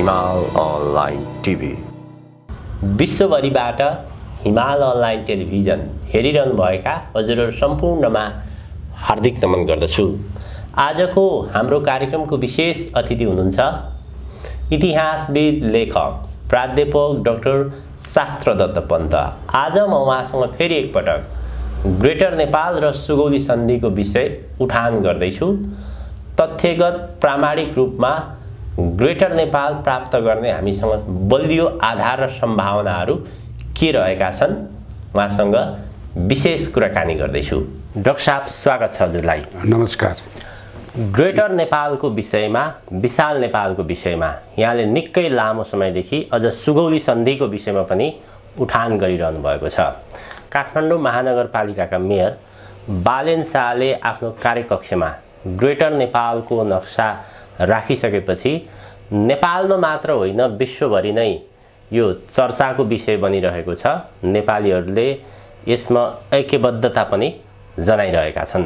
हिमाल online TV. विश्वभरिबाट हिमाल online television हेरिरहनुभएका हजुरहरू सम्पूर्णमा हार्दिक नमन गर्दछु। आजको हाम्रो कार्यक्रमको विशेष अतिथि हुनुहुन्छ इतिहासविद, लेखक, प्राध्यापक डाक्टर शास्त्रदत्त पन्त। आज म उहाँसँग फेरि एकपटक ग्रेटर नेपाल र सुगौली सन्धिको विषय उठान गर्दैछु। तथ्यगत प्रामाणिक रूपमा ग्रेटर नेपाल प्राप्त गर्ने हामीसँग बलियो आधार र सम्भावनाहरू के रहेका छन्, उहाँसँग विशेष कुराकानी गर्दैछु। डाक्टर साहब, स्वागत छ हजुरलाई। नमस्कार। ग्रेटर नेपालको विषयमा, विशाल नेपालको विषयमा यहाँले निकै लामो समयदेखि अझ सुगौली सन्धिको विषयमा पनि उठान गरिरहनु भएको छ। काठमाडौँ महानगरपालिकाका मेयर बालेन शाहले आफ्नो कार्यकक्षमा ग्रेटर नेपालको नक्सा राखिसकेपछि नेपालमा मात्र होइन, विश्वभरि नै यो चर्चाको विषय बनिरहेको छ। नेपालीहरूले यसमा ऐक्यबद्धता पनि जनाइरहेका छन्।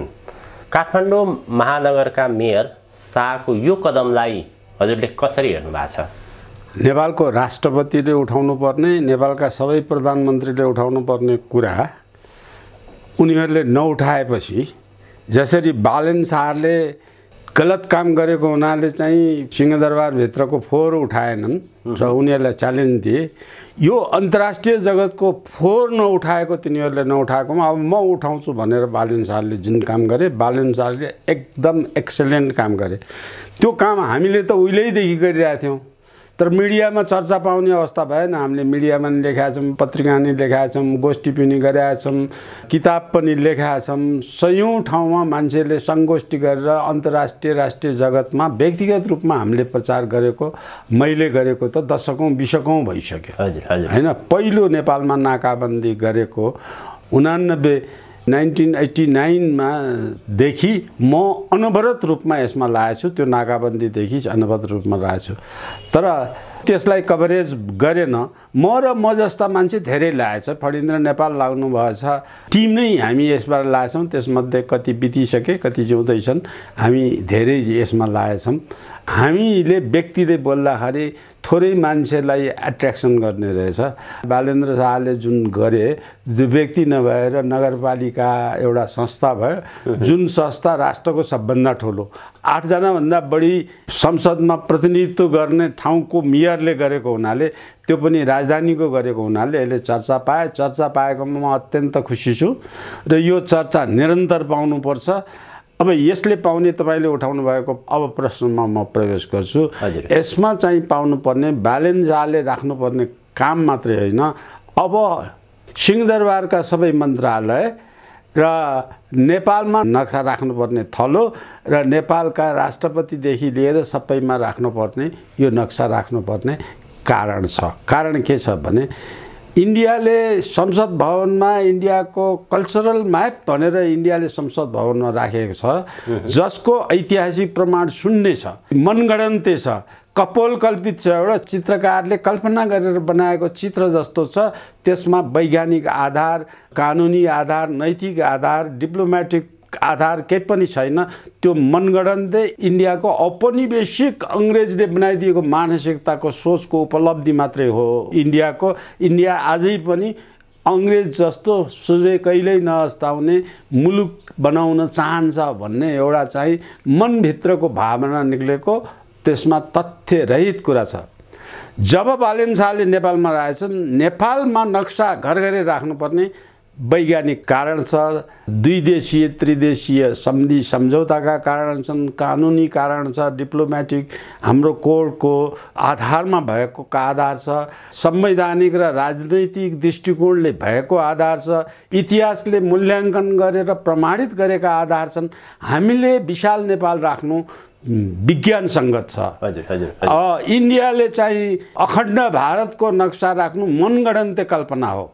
काठमाडौँ महानगरका मेयर शाहको यो कदमलाई हजुरले कसरी हेर्नु भएको छ? नेपालको राष्ट्रपतिले उठाउनु पर्ने, नेपालका सबै प्रधानमन्त्रीले उठाउनु पर्ने कुरा उनीहरूले नउठाएपछि, जसरी बालेन शाहले गलत काम गरेको हुनाले चाहिँ सिंहदरबारभित्रको फोहोर उठाएनन् र उनीहरूलाई च्यालेन्ज दिए, यो अन्तर्राष्ट्रिय जगतको फोहोर नउठाएको तिनीहरूले नउठाएकोमा अब म उठाउँछु भनेर बालेन शाहले जुन काम गरे, बालेन शाहले एकदम एक्सलेन्ट काम गरे। त्यो काम हामीले त उहिलेदेखि गरिरहेका थियौँ, तर मिडियामा चर्चा पाउने अवस्था भएन। हामीले मिडियामा नि लेखेका छौँ, पत्रिका नि लेखेका छौँ, गोष्ठी पनि गरेका छौँ, किताब पनि लेखेका छौँ। सयौँ ठाउँमा मान्छेले सङ्गोष्ठी गरेर अन्तर्राष्ट्रिय राष्ट्रिय जगतमा व्यक्तिगत रूपमा हामीले प्रचार गरेको, मैले गरेको त दशकौँ बिसकौँ भइसक्यो। हजुर हजुर होइन, पहिलो नेपालमा नाकाबन्दी गरेको 1989मा देखि म अनवरत रूपमा यसमा लागेको छु। त्यो नाकाबन्दीदेखि अनवरत रूपमा लागेको छु, तर त्यसलाई कभरेज गरेन। म र म जस्ता मान्छे धेरै लागेको छ। फणिन्द्र नेपाल लाग्नु भएछ, टिम नै हामी यसबाट लागेछौँ। त्यसमध्ये कति बितिसके, कति जिउँदैछन्। हामी धेरै यसमा लागेछौँ। हामीले व्यक्तिले बोल्दाखेरि थोरै मान्छेलाई एट्र्याक्सन गर्ने रहेछ। बालेन्द्र शाहले जुन गरे, त्यो व्यक्ति नभएर नगरपालिका एउटा संस्था भयो, जुन संस्था राष्ट्रको सबभन्दा ठुलो 8 जनाभन्दा बढी संसदमा प्रतिनिधित्व गर्ने ठाउँको मेयरले गरेको हुनाले, त्यो पनि राजधानीको गरेको हुनाले यसले चर्चा पाए। चर्चा पाएकोमा म अत्यन्त खुसी छु र यो चर्चा निरन्तर पाउनुपर्छ। अब यसले पाउने, तपाईँले उठाउनु भएको अब प्रश्नमा म प्रवेश गर्छु। यसमा चाहिँ पाउनुपर्ने, बालेन शाहले राख्नुपर्ने काम मात्रै होइन, अब सिंहदरबारका सबै मन्त्रालय र नेपालमा नक्सा राख्नुपर्ने थलो र नेपालका राष्ट्रपतिदेखि लिएर सबैमा राख्नुपर्ने, यो नक्सा राख्नुपर्ने कारण छ। कारण के छ भने, इन्डियाले संसद भवनमा इन्डियाको कल्चरल म्याप भनेर इन्डियाले संसद भवनमा राखेको छ, जसको ऐतिहासिक प्रमाण शून्य छ, मनगढन्ते छ, कपोलकल्पित छ। एउटा चित्रकारले कल्पना गरेर बनाएको चित्र जस्तो छ। त्यसमा वैज्ञानिक आधार, कानुनी आधार, नैतिक आधार, डिप्लोमेटिक आधार केही पनि छैन। त्यो मनगढन्ते इन्डियाको औपनिवेशिक अङ्ग्रेजले बनाइदिएको मानसिकताको सोचको उपलब्धि मात्रै हो इन्डियाको। इन्डिया आजै पनि अङ्ग्रेज जस्तो सूर्य कहिल्यै नअस्ताउने मुलुक बनाउन चाहन्छ भन्ने एउटा चाहिँ मनभित्रको भावना निक्लेको, त्यसमा तथ्यरहित कुरा छ। जब बालेन शाहले नेपालमा राखेछन्, नेपालमा नक्सा घर घरै राख्नुपर्ने वैज्ञानिक कारण छ, द्विदेशीय त्रिदेशीय सन्धि सम्झौताका कारण छन्, कानुनी कारण छ, डिप्लोमेटिक हाम्रो कोडको आधारमा भएको आधार छ, संवैधानिक र राजनैतिक दृष्टिकोणले भएको आधार छ, इतिहासले मूल्याङ्कन गरेर प्रमाणित गरेका आधार छन्। हामीले विशाल नेपाल राख्नु विज्ञान सङ्गत छ। हजुर हजुर इन्डियाले चाहिँ अखण्ड भारतको नक्सा राख्नु मनगढन्ते कल्पना हो,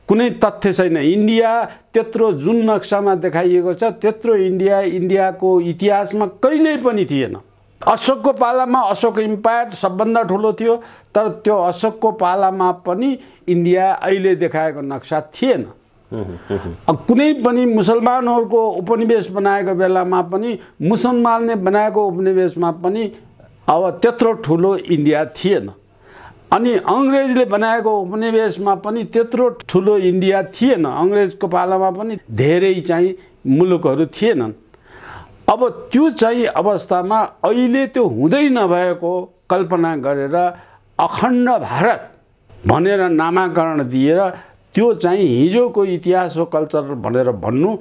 कुनै तथ्य छैन। इन्डिया त्यत्रो जुन नक्सामा देखाइएको छ, त्यत्रो इन्डियाको इतिहासमा कहिल्यै पनि थिएन। अशोकको पालामा अशोक इम्पायर सबभन्दा ठुलो थियो, तर त्यो अशोकको पालामा पनि इन्डिया अहिले देखाएको नक्सा थिएन। कुनै पनि मुसलमानहरूको उपनिवेश बनाएको बेलामा पनि, मुसलमानले बनाएको उपनिवेशमा पनि अब त्यत्रो ठुलो इन्डिया थिएन। अनि अङ्ग्रेजले बनाएको उपनिवेशमा पनि त्यत्रो ठुलो इन्डिया थिएन। अङ्ग्रेजको पालामा पनि धेरै चाहिँ मुलुकहरू थिएनन्। अब त्यो चाहिँ अवस्थामा अहिले त्यो हुँदै नभएको कल्पना गरेर अखण्ड भारत भनेर नामाकरण दिएर त्यो चाहिँ हिजोको इतिहास हो कल्चर भनेर भन्नु,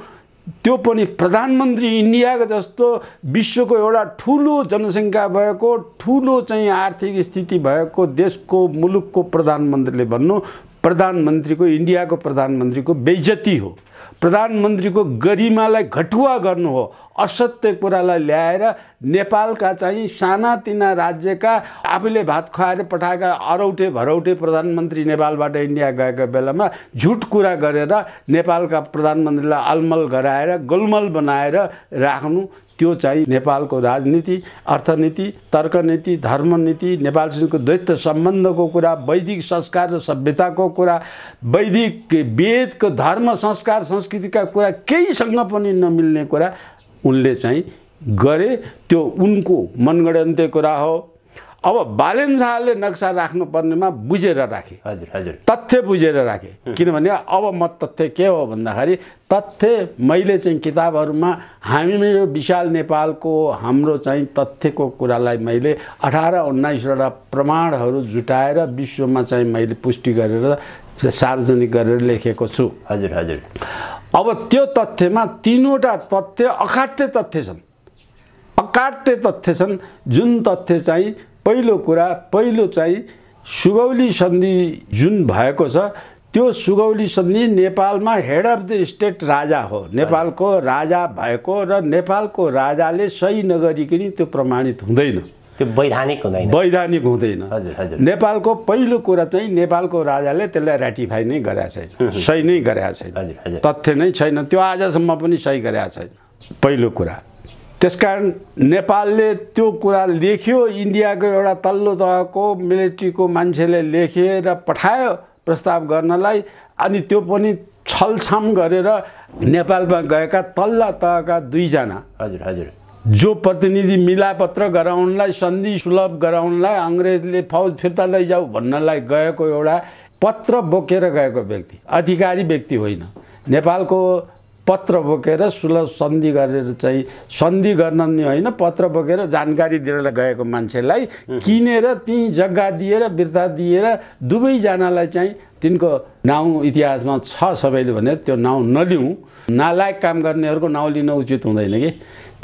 त्यो पनि प्रधानमन्त्री इन्डियाको जस्तो विश्वको एउटा ठुलो जनसङ्ख्या भएको ठुलो चाहिँ आर्थिक स्थिति भएको देशको मुलुकको प्रधानमन्त्रीले भन्नु प्रधानमन्त्रीको इन्डियाको प्रधानमन्त्रीको बेइज्जती हो, प्रधानमन्त्रीको गरिमालाई घटुवा गर्नु हो। असत्य कुरालाई ल्याएर नेपालका चाहिँ सानातिना राज्यका आफूले भात खुवाएर पठाएका अरौटे भरौटे प्रधानमन्त्री नेपालबाट इन्डिया गएको बेलामा झुट कुरा गरेर नेपालका प्रधानमन्त्रीलाई अलमल गराएर गोलमल बनाएर राख्नु, त्यो चाहिँ नेपालको राजनीति, अर्थनीति, तर्कनीति, धर्मनीति, नेपालसँगको द्वैत सम्बन्धको कुरा, वैदिक संस्कार र सभ्यताको कुरा, वैदिक वेदको धर्म संस्कार संस्कृतिका कुरा केहीसँग पनि नमिल्ने कुरा उनले चाहिँ गरे। त्यो उनको मनगढन्ते कुरा हो। अब बालेन शाहले नक्सा राख्नुपर्नेमा बुझेर राखे। हजुर हजुर, तथ्य बुझेर राखे। किनभने अब म तथ्य के हो भन्दाखेरि तथ्य मैले चाहिँ किताबहरूमा मेरो विशाल नेपालको हाम्रो चाहिँ तथ्यको कुरालाई मैले 18-19वटा प्रमाणहरू जुटाएर विश्वमा चाहिँ मैले पुष्टि गरेर सार्वजनिक गरेर लेखेको छु। हजुर हजुर। अब त्यो तथ्यमा 3वटा तथ्य अकाट्य तथ्य छन्। अकाट्य तथ्य छन्। जुन तथ्य चाहिँ पहिलो चाहिँ सुगौली सन्धि जुन भएको छ त्यो सुगौली सन्धि नेपालमा हेड अफ द स्टेट राजा हो, नेपालको राजा भएको र नेपालको राजाले सही नगरिकन त्यो प्रमाणित हुँदैन, त्यो वैधानिक हुँदैन, वैधानिक हुँदैन। हजुर हजुर। नेपालको पहिलो कुरा चाहिँ नेपालको राजाले त्यसलाई रेटिफाई नै गरेका छैन, सही नै गरेका छैन। हजुर हजुर। तथ्य नै छैन, त्यो आजसम्म पनि सही गरेका छैन पहिलो कुरा। त्यसकारण नेपालले त्यो कुरा लेख्यो, इन्डियाको एउटा तल्लो तहको मिलिट्रीको मान्छेले लेखेर पठायो प्रस्ताव गर्नलाई, अनि त्यो पनि छलछाम गरेर नेपालमा गएका तल्ला तहका 2 जना हजुर हजुर जो प्रतिनिधि मिलापत्र गराउनलाई, सन्धि सुलभ गराउनलाई, अङ्ग्रेजले फौज फिर्ता लैजाऊ भन्नलाई गएको एउटा पत्र बोकेर गएको व्यक्ति, अधिकारी व्यक्ति होइन, नेपालको पत्र बोकेर सुलभ सन्धि गरेर चाहिँ सन्धि गर्न नि होइन, पत्र बोकेर जानकारी दिएर गएको मान्छेलाई किनेर ती जग्गा दिएर बिर्ता दिएर दुवैजनालाई चाहिँ तिनको नाउँ इतिहासमा छ सबैले भने त्यो नाउँ नलिउँ, नालायक काम गर्नेहरूको नाउँ लिन उचित हुँदैन कि।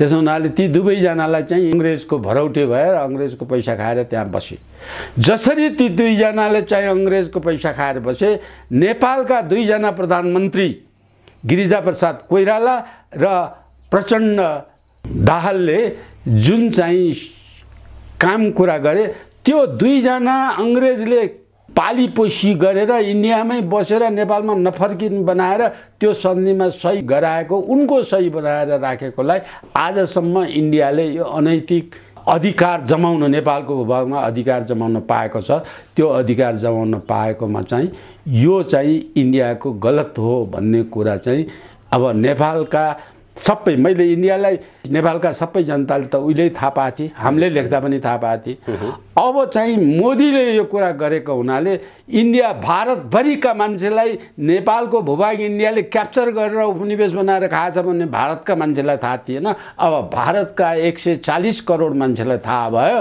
त्यसो हुनाले ती दुवैजनालाई चाहिँ अङ्ग्रेजको भरौटे भएर अङ्ग्रेजको पैसा खाएर त्यहाँ बसे। जसरी ती 2 जनाले चाहिँ अङ्ग्रेजको पैसा खाएर बसे, नेपालका 2 जना प्रधानमन्त्री गिरिजाप्रसाद कोइराला र प्रचण्ड दाहालले जुन चाहिँ काम कुरा गरे त्यो 2 जना अङ्ग्रेजले पाली पोसी गरेर इन्डियामै बसेर नेपालमा नफर्किन बनाएर त्यो सन्धिमा सही गराएको, उनको सही बनाएर राखेकोलाई आजसम्म इन्डियाले यो अनैतिक अधिकार जमाउन, नेपालको भूभागमा अधिकार जमाउन पाएको छ। त्यो अधिकार जमाउन पाएकोमा चाहिँ यो चाहिँ इन्डियाको गलत हो भन्ने कुरा चाहिँ अब नेपालका सबै, मैले इन्डियालाई नेपालका सबै जनताले त उहिल्यै थाहा पाएको थिए, हामीले लेख्दा पनि थाहा पाएको थिए। अब चाहिँ मोदीले यो कुरा गरेको हुनाले इन्डिया भारतभरिका मान्छेलाई नेपालको भूभाग इन्डियाले क्याप्चर गरेर उपनिवेश बनाएर खाएछ भन्ने भारतका मान्छेलाई थाहा थिएन। अब भारतका 140 करोड मान्छेलाई थाहा भयो।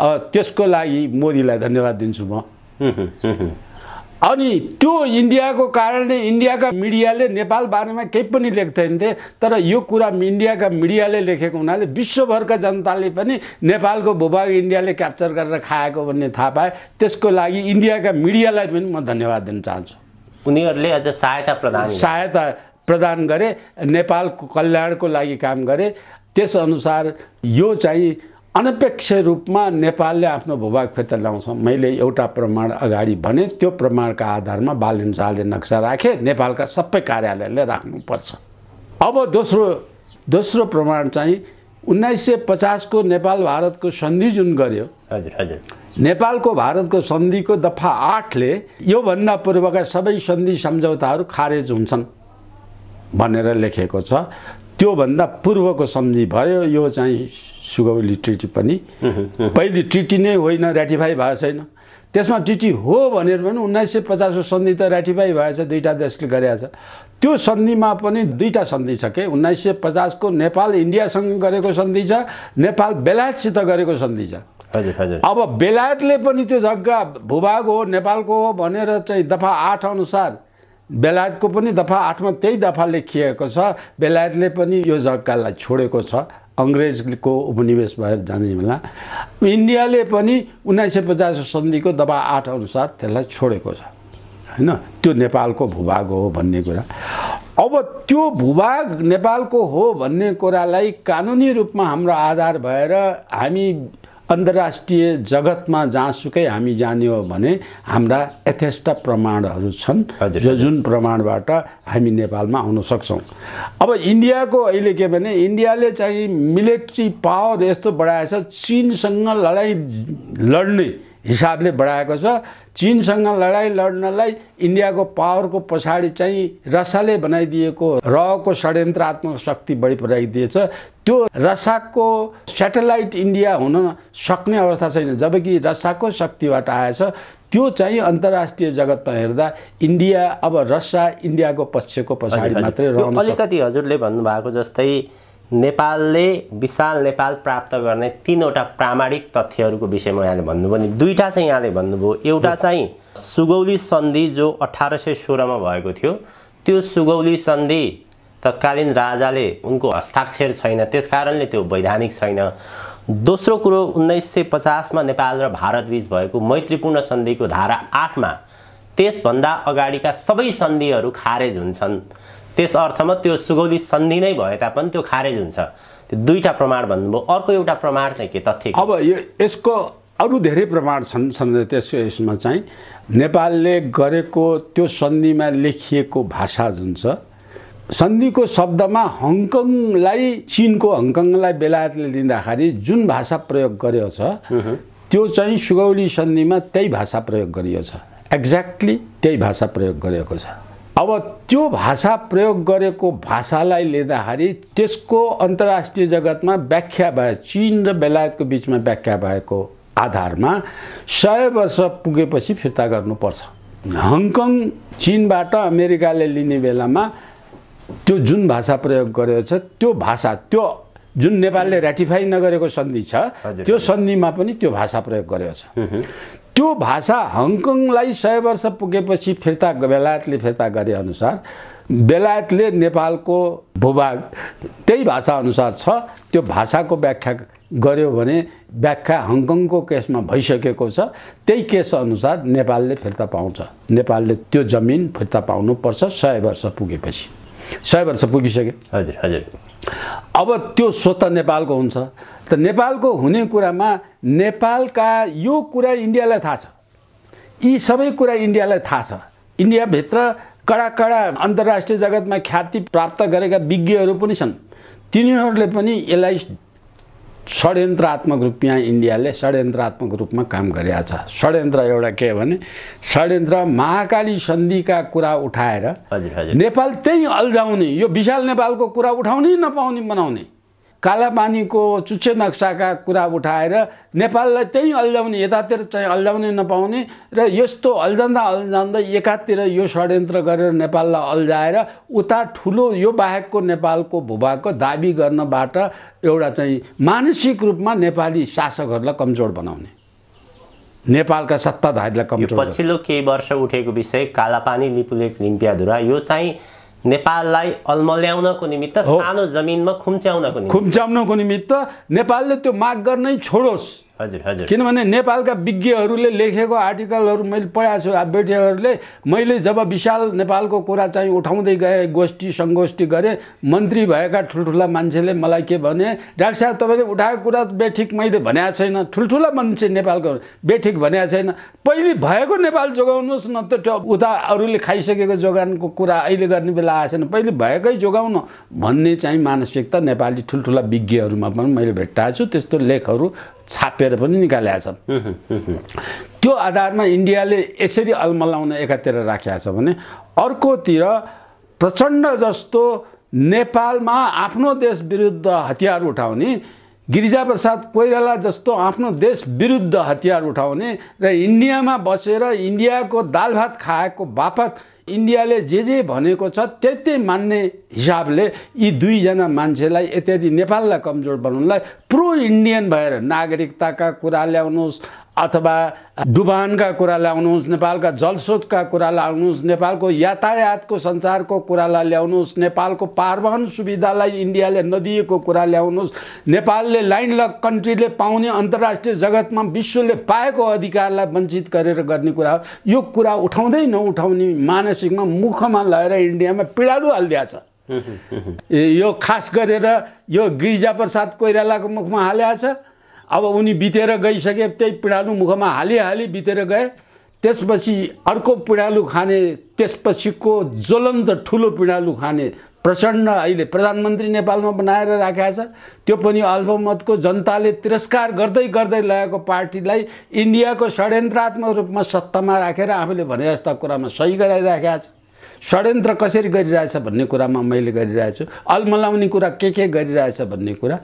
अब त्यसको लागि मोदीलाई धन्यवाद दिन्छु म। अनि त्यो इन्डियाको कारणले इन्डियाका मिडियाले नेपाल बारेमा केही पनि लेख्दैनथे, तर यो कुरा इन्डियाका मिडियाले लेखेको हुनाले विश्वभरका जनताले पनि नेपालको भूभाग इन्डियाले क्याप्चर गरेर खाएको भन्ने थाहा पाए। त्यसको लागि इन्डियाका मिडियालाई पनि म धन्यवाद दिन चाहन्छु। उनीहरूले अझ सहायता प्रदान गरे, नेपालको कल्याणको लागि काम गरे। त्यसअनुसार यो चाहिँ अनपेक्ष रूपमा नेपालले आफ्नो भूभाग फिर्ता ल्याउँछ। मैले एउटा प्रमाण अगाडि भने त्यो प्रमाणका आधारमा बालेन शाहले नक्सा राखे, नेपालका सबै कार्यालयले राख्नुपर्छ। अब दोस्रो प्रमाण चाहिँ 1950 को नेपाल भारतको सन्धि जुन गर्यो, हजुर हजुर, नेपालको भारतको सन्धिको दफा 8 ले योभन्दा पूर्वका सबै सन्धि सम्झौताहरू खारेज हुन्छन् भनेर लेखेको छ। त्योभन्दा पूर्वको सन्धि भयो। यो चाहिँ सुगौली ट्रिटी पनि पहिले ट्रिटी नै होइन, ऱ्याटिफाई भएको छैन। त्यसमा ट्रिटी हो भनेर पनि 1950 को सन्धि त ऱ्याटिफाई भएछ, दुईटा देशले गरेछ। त्यो सन्धिमा पनि दुईटा सन्धि छ के, 1950 को नेपाल इन्डियासँग गरेको सन्धि छ, नेपाल बेलायतसित गरेको सन्धि छ। हजुर हजुर। अब बेलायतले पनि त्यो जग्गा भूभाग हो नेपालको हो भनेर चाहिँ दफा 8 अनुसार बेलायतको पनि दफा 8 मा त्यही दफा लेखिएको छ। बेलायतले पनि यो जग्गालाई छोडेको छ अङ्ग्रेजको उपनिवेश भएर जाने बेला। इन्डियाले पनि 1950 सन्धिको दफा 8 अनुसार त्यसलाई छोडेको छ हैन। त्यो नेपालको भूभाग हो भन्ने कुरा। अब त्यो भूभाग नेपालको हो भन्ने कुरालाई कानुनी रूपमा हाम्रो आधार भएर हामी अन्तर्राष्ट्रिय जगतमा जहाँसुकै हामी जाने हो भने हाम्रा यथेष्ट प्रमाणहरू छन्, जुन प्रमाणबाट हामी नेपालमा आउन सक्छौँ। अब इन्डियाको अहिले के भने इन्डियाले चाहिँ मिलिट्री पावर यस्तो बढाएछ, चीनसँग लडाइँ लड्ने हिसाबले बढाएको छ। चीनसँग लडाइँ लड्नलाई इन्डियाको पावरको पछाडि चाहिँ रसाले बनाइदिएको रको षड्यन्त्रात्मक शक्ति बढी पुर्याइदिएछ। त्यो रसाको स्याटेलाइट इन्डिया हुन सक्ने अवस्था छैन, जबकि रसाको शक्तिबाट आएछ। त्यो चाहिँ अन्तर्राष्ट्रिय जगतमा हेर्दा इन्डिया अब रसा इन्डियाको पक्षको पछाडि मात्रै रहन सक्छ। अलिकति हजुरले भन्नुभएको जस्तै नेपालले विशाल नेपाल प्राप्त गर्ने 3वटा प्रामाणिक तथ्यहरूको विषयमा यहाँले भन्नुभयो नि, दुईटा चाहिँ यहाँले भन्नुभयो। एउटा चाहिँ सुगौली सन्धि जो 1816 मा भएको थियो, त्यो सुगौली सन्धि तत्कालीन राजाले उनको हस्ताक्षर छैन, त्यसकारणले त्यो वैधानिक छैन। दोस्रो कुरो 1950 मा नेपाल र भारतबीच भएको मैत्रीपूर्ण सन्धिको धारा 8 मा त्यसभन्दा अगाडिका सबै सन्धिहरू खारेज हुन्छन्। त्यस अर्थमा त्यो सुगौली सन्धि नै भए तापनि त्यो खारेज हुन्छ। त्यो दुईटा प्रमाण भन्नुभयो। अर्को एउटा प्रमाण चाहिँ के तथ्य? अब यसको अरू धेरै प्रमाण छन्। त्यसको यसमा चाहिँ नेपालले गरेको त्यो सन्धिमा लेखिएको भाषा जुन छ, सन्धिको शब्दमा हङकङलाई चीनको हङकङलाई बेलायतले दिँदाखेरि जुन भाषा प्रयोग गरेको छ त्यो चाहिँ सुगौली सन्धिमा त्यही भाषा प्रयोग गरिएको छ। एक्ज्याक्टली त्यही भाषा प्रयोग गरेको छ। अब त्यो भाषा प्रयोग गरेको भाषालाई लिँदाखेरि त्यसको अन्तर्राष्ट्रिय जगतमा व्याख्या भए, चीन र बेलायतको बिचमा व्याख्या भएको आधारमा 100 वर्ष पुगेपछि फिर्ता गर्नुपर्छ। हङकङ चीनबाट अमेरिकाले लिने बेलामा त्यो जुन भाषा प्रयोग गरेको छ त्यो भाषा, त्यो जुन नेपालले ऱ्याटिफाई नगरेको सन्धि छ त्यो सन्धिमा पनि त्यो भाषा प्रयोग गरेको छ। त्यो भाषा हङकङलाई 100 वर्ष पुगेपछि फिर्ता बेलायतले फिर्ता गरे अनुसार बेलायतले नेपालको भूभाग त्यही भाषा अनुसार छ। त्यो भाषाको व्याख्या गर्यो भने व्याख्या हङकङको केसमा भइसकेको छ। त्यही केस अनुसार नेपालले फिर्ता पाउँछ। नेपालले त्यो जमिन फिर्ता पाउनुपर्छ 100 वर्ष पुगेपछि। 100 वर्ष पुगिसक्यो। हजुर हजुर। अब त्यो स्वतः नेपालको हुन्छ। त नेपालको हुने कुरामा नेपालका यो कुरा इन्डियालाई थाहा छ। यी सबै कुरा इन्डियालाई थाहा छ। इन्डियाभित्र कडा कडा अन्तर्राष्ट्रिय जगतमा ख्याति प्राप्त गरेका विज्ञहरू पनि छन्। तिनीहरूले पनि यसलाई षड्यन्त्रात्मक रूपमा इन्डियाले षड्यन्त्रात्मक रूपमा काम गरेको छ। षड्यन्त्र एउटा के भने षड्यन्त्र महाकाली सन्धिका कुरा उठाएर नेपाल त्यही अल्झाउने, यो विशाल नेपालको कुरा उठाउनै नपाउने बनाउने, कालापानीको चुच्चे नक्साका कुरा उठाएर नेपाललाई त्यही अल्झाउने, यतातिर चाहिँ अल्झाउनै नपाउने र यस्तो अल्झाउँदा अल्झाउँदै एकातिर यो षड्यन्त्र गरेर नेपाललाई अल्झाएर उता ठुलो यो बाहेकको नेपालको भूभागको दाबी गर्नबाट एउटा चाहिँ मानसिक रूपमा नेपाली शासकहरूलाई कमजोर बनाउने, नेपालका सत्ताधारीलाई कमजोर। पछिल्लो केही वर्ष उठेको विषय कालापानी लिपुलेख लिम्पियाधुरा, यो चाहिँ नेपाललाई अल्मल्याउनको निमित्त सानो जमिनमा खुम्च्याउनको निमित्त नेपालले त्यो माग गर्नै छोडोस्। हजुर हजुर। किनभने नेपालका विज्ञहरूले लेखेको आर्टिकलहरू मैले पढाएको छु। बेटियाहरूले मैले जब विशाल नेपालको कुरा चाहिँ उठाउँदै गए, गोष्ठी सङ्गोष्ठी गरे, मन्त्री भएका ठुल्ठुला मान्छेले मलाई के भने, डाक्टर साहब तपाईँले उठाएको कुरा बेठिक मैले भनेको छैन। ठुल्ठुला मान्छे नेपालको बेठिक भनेको छैन। पहिले भएको नेपाल जोगाउनुहोस् न, त उता अरूले खाइसकेको जोगानको कुरा अहिले गर्ने बेला आएको छैन। पहिले भएकै जोगाउन भन्ने चाहिँ मानसिकता नेपाली ठुल्ठुला विज्ञहरूमा पनि मैले भेट्टाएको छु। त्यस्तो लेखहरू छापेर पनि निकालेका छन्। त्यो आधारमा इन्डियाले यसरी अलमलाउन एकातिर राखेको छ भने अर्कोतिर प्रचण्ड जस्तो नेपालमा आफ्नो देश विरुद्ध हतियार उठाउने, गिरिजाप्रसाद कोइराला जस्तो आफ्नो देश विरुद्ध हतियार उठाउने र इन्डियामा बसेर इन्डियाको दाल भात खाएको बापत इन्डियाले जे भनेको छ त्यतै मान्ने हिसाबले यी दुईजना मान्छेलाई यति नेपाललाई कमजोर बनाउनलाई प्रो इन्डियन भएर नागरिकताका कुरा ल्याउनुहोस् अथवा डुबानका कुरा ल्याउनुहोस्, नेपालका जलस्रोतका कुरा ल्याउनुहोस्, नेपालको यातायातको सञ्चारको कुरालाई ल्याउनुहोस्, नेपालको परिवहन सुविधालाई इन्डियाले नदिएको कुरा ल्याउनुहोस्, नेपालले ल्यान्डलक कन्ट्रीले पाउने अन्तर्राष्ट्रिय जगतमा विश्वले पाएको अधिकारलाई वञ्चित गरेर गर्ने कुरा हो। यो कुरा उठाउँदै नउठाउने मानसिकमा मुखमा लगाएर इन्डियामा पिडालु हालिदिएको छ। यो खास गरेर यो गिरिजाप्रसाद कोइरालाको मुखमा हालेको छ। अब उनी बितेर गइसके त्यही पिडालु मुखमा हाली बितेर गए। त्यसपछि अर्को पिडालु खाने, त्यसपछिको ज्वलन्त ठुलो पिडालु खाने प्रचण्ड अहिले प्रधानमन्त्री नेपालमा बनाएर राखेको छ। त्यो पनि अल्पमतको जनताले तिरस्कार गर्दै लगेको पार्टीलाई इन्डियाको षड्यन्त्रात्मक रूपमा सत्तामा राखेर आफूले भने जस्ता कुरामा सही गराइराखेको छ। षड्यन्त्र कसरी गरिरहेछ भन्ने कुरामा मैले गरिरहेछु, अलमलाउने कुरा के गरिरहेछ भन्ने कुरा।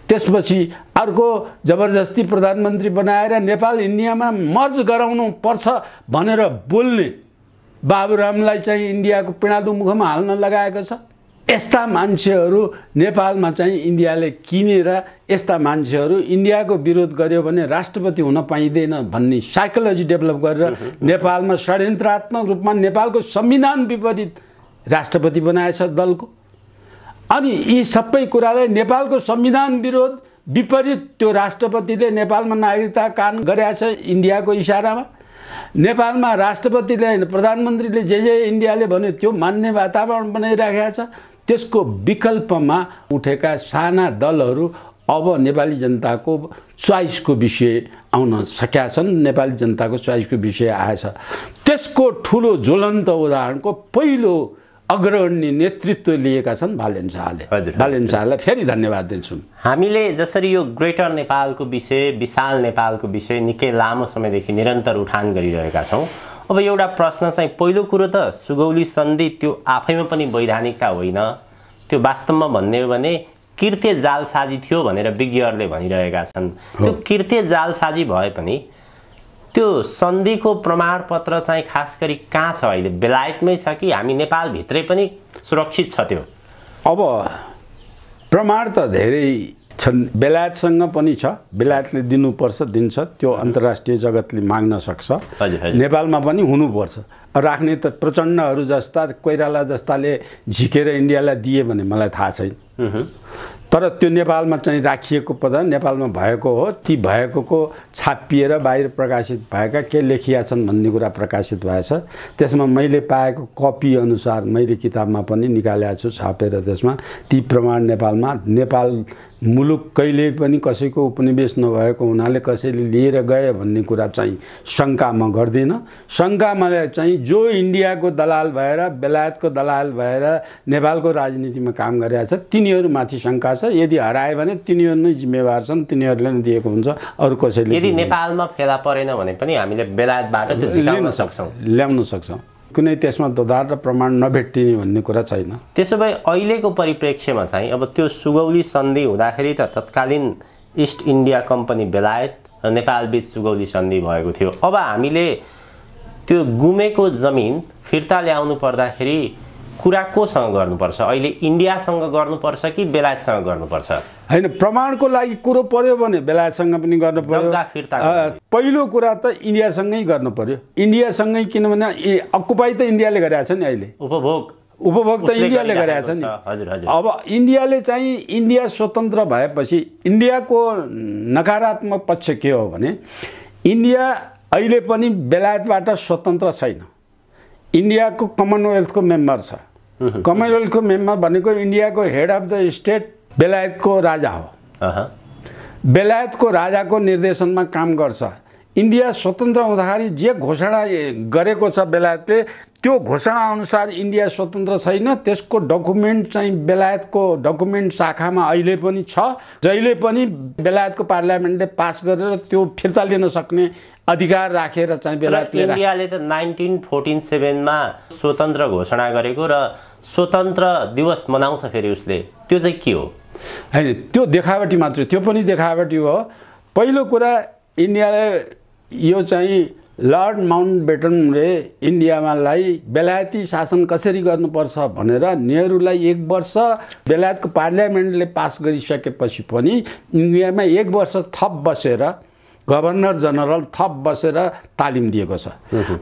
त्यसपछि अर्को जबरजस्ती प्रधानमन्त्री बनाएर नेपाल इन्डियामा मर्ज गराउनु पर्छ भनेर बोल्ने बाबुरामलाई चाहिँ इन्डियाको पिडालु मुखमा हाल्न लगाएको छ। यस्ता मान्छेहरू नेपालमा चाहिँ इन्डियाले किनेर यस्ता मान्छेहरू इन्डियाको विरोध गर्यो भने राष्ट्रपति हुन पाइँदैन भन्ने साइकोलोजी डेभलप गरेर नेपालमा षड्यन्त्रात्मक रूपमा नेपालको संविधान विपरीत राष्ट्रपति बनाएछ दलको। अनि यी सबै कुरालाई नेपालको संविधान विरोध विपरीत त्यो राष्ट्रपतिले नेपालमा नागरिकता कानुन गरेछ इन्डियाको इसारामा। नेपालमा राष्ट्रपतिले प्रधानमन्त्रीले जे इन्डियाले भन्यो त्यो मान्ने वातावरण बनाइराखेको छ। त्यसको विकल्पमा उठेका साना दलहरू अब नेपाली जनताको चोइसको विषय आउन सकेका छन्। नेपाली जनताको चोइसको विषय आएछ। त्यसको ठुलो ज्वलन्त उदाहरणको पहिलो अग्रणी नेतृत्व लिएका छन् बालेन शाहले। बालेन शाहलाई फेरि धन्यवाद दिन्छु। हामीले जसरी यो ग्रेटर नेपालको विषय, विशाल नेपालको विषय निकै लामो समयदेखि निरन्तर उठान गरिरहेका छौँ। अब एउटा प्रश्न चाहिँ, पहिलो कुरो त सुगौली सन्धि त्यो आफैमा पनि वैधानिकता होइन, त्यो वास्तवमा भन्ने हो भने कृत्य जालसाजी थियो भनेर विज्ञहरूले भनिरहेका छन्। त्यो कृत्य जालसाजी भए पनि त्यो सन्धिको प्रमाणपत्र चाहिँ खास गरी कहाँ छ अहिले? बेलायतमै छ कि हामी नेपालभित्रै पनि सुरक्षित छ त्यो? अब प्रमाण त धेरै छन्, बेलायतसँग पनि छ, बेलायतले दिनुपर्छ, दिन्छ, त्यो अन्तर्राष्ट्रिय जगतले माग्न सक्छ। नेपालमा पनि हुनुपर्छ। राख्ने त प्रचण्डहरू जस्ता, कोइराला जस्ताले झिकेर इन्डियालाई दिए भने मलाई थाहा छैन। तर त्यो नेपालमा चाहिँ राखिएको पद नेपालमा भएको हो। ती भएकोको छापिएर बाहिर प्रकाशित भएका के लेखिया छन् भन्ने कुरा प्रकाशित भएछ। त्यसमा मैले पाएको कपी अनुसार मैले किताबमा पनि निकालेको छु छापेर। त्यसमा ती प्रमाण नेपाल मुलुक कहिले पनि कसैको उपनिवेश नभएको हुनाले कसैले लिएर गए भन्ने कुरा चाहिँ शङ्का म गर्दिनँ। शङ्कामा चाहिँ जो इन्डियाको दलाल भएर, बेलायतको दलाल भएर नेपालको राजनीतिमा काम गरिरहेछ तिनीहरूमाथि शङ्का छ। यदि हरायो भने तिनीहरू नै जिम्मेवार छन्, तिनीहरूले नै दिएको हुन्छ, अरू कसैले। यदि नेपालमा फेला परेन भने पनि हामीले बेलायतबाट त्यो जिताउन सक्छौँ, ल्याउन सक्छौँ। कुनै त्यसमा दोधार र प्रमाण नभेटिने भन्ने कुरा छैन। त्यसो भए अहिलेको परिप्रेक्ष्यमा चाहिँ अब त्यो सुगौली सन्धि हुँदाखेरि त तत्कालीन इस्ट इन्डिया कम्पनी बेलायत र नेपाल बीच सुगौली सन्धि भएको थियो। अब हामीले त्यो गुमेको जमिन फिर्ता ल्याउनु पर्दाखेरि कुरा कोसँग गर्नुपर्छ? अहिले इन्डियासँग गर्नुपर्छ कि बेलायतसँग गर्नुपर्छ? होइन, प्रमाणको लागि कुरो पर्यो भने बेलायतसँग पनि गर्नु पर्यो। पहिलो कुरा त इन्डियासँगै गर्नु पर्यो। इन्डियासँगै, किनभने अकुपाई त इन्डियाले गरेको छ नि अहिले, उपभोग त इन्डियाले गरेको छ नि। अब इन्डियाले चाहिँ इन्डिया स्वतन्त्र भएपछि इन्डियाको नकारात्मक पक्ष के हो भने इन्डिया अहिले पनि बेलायतबाट स्वतन्त्र छैन। इन्डियाको कमनवेल्थको मेम्बर छ। कमनवेल्थको मेम्बर भनेको इन्डियाको हेड अफ द स्टेट बेलायतको राजा हो। बेलायतको राजाको निर्देशनमा काम गर्छ। इन्डिया स्वतन्त्र हुँदाखेरि जे घोषणा गरेको छ बेलायतले त्यो घोषणा अनुसार इन्डिया स्वतन्त्र छैन। त्यसको डकुमेन्ट चाहिँ बेलायतको डकुमेन्ट शाखामा अहिले पनि छ। जहिले पनि बेलायतको पार्लियामेन्टले पास गरेर त्यो फिर्ता लिन सक्ने अधिकार राखेर चाहिँ बेलायतले इन्डियाले त 1947 मा स्वतन्त्र घोषणा गरेको र स्वतन्त्र दिवस मनाउँछ फेरि उसले, त्यो चाहिँ के हो? हैन, त्यो देखावटी मात्रै, त्यो पनि देखावटी हो। पहिलो कुरा इन्डियाले यो चाहिँ लर्ड माउन्टबेटनले इन्डियामालाई बेलायती शासन कसरी गर्नुपर्छ भनेर नेहरूलाई 1 वर्ष बेलायतको पार्लियामेन्टले पास गरिसकेपछि पनि इन्डियामा 1 वर्ष थप बसेर गभर्नर जनरल थप बसेर तालिम दिएको छ।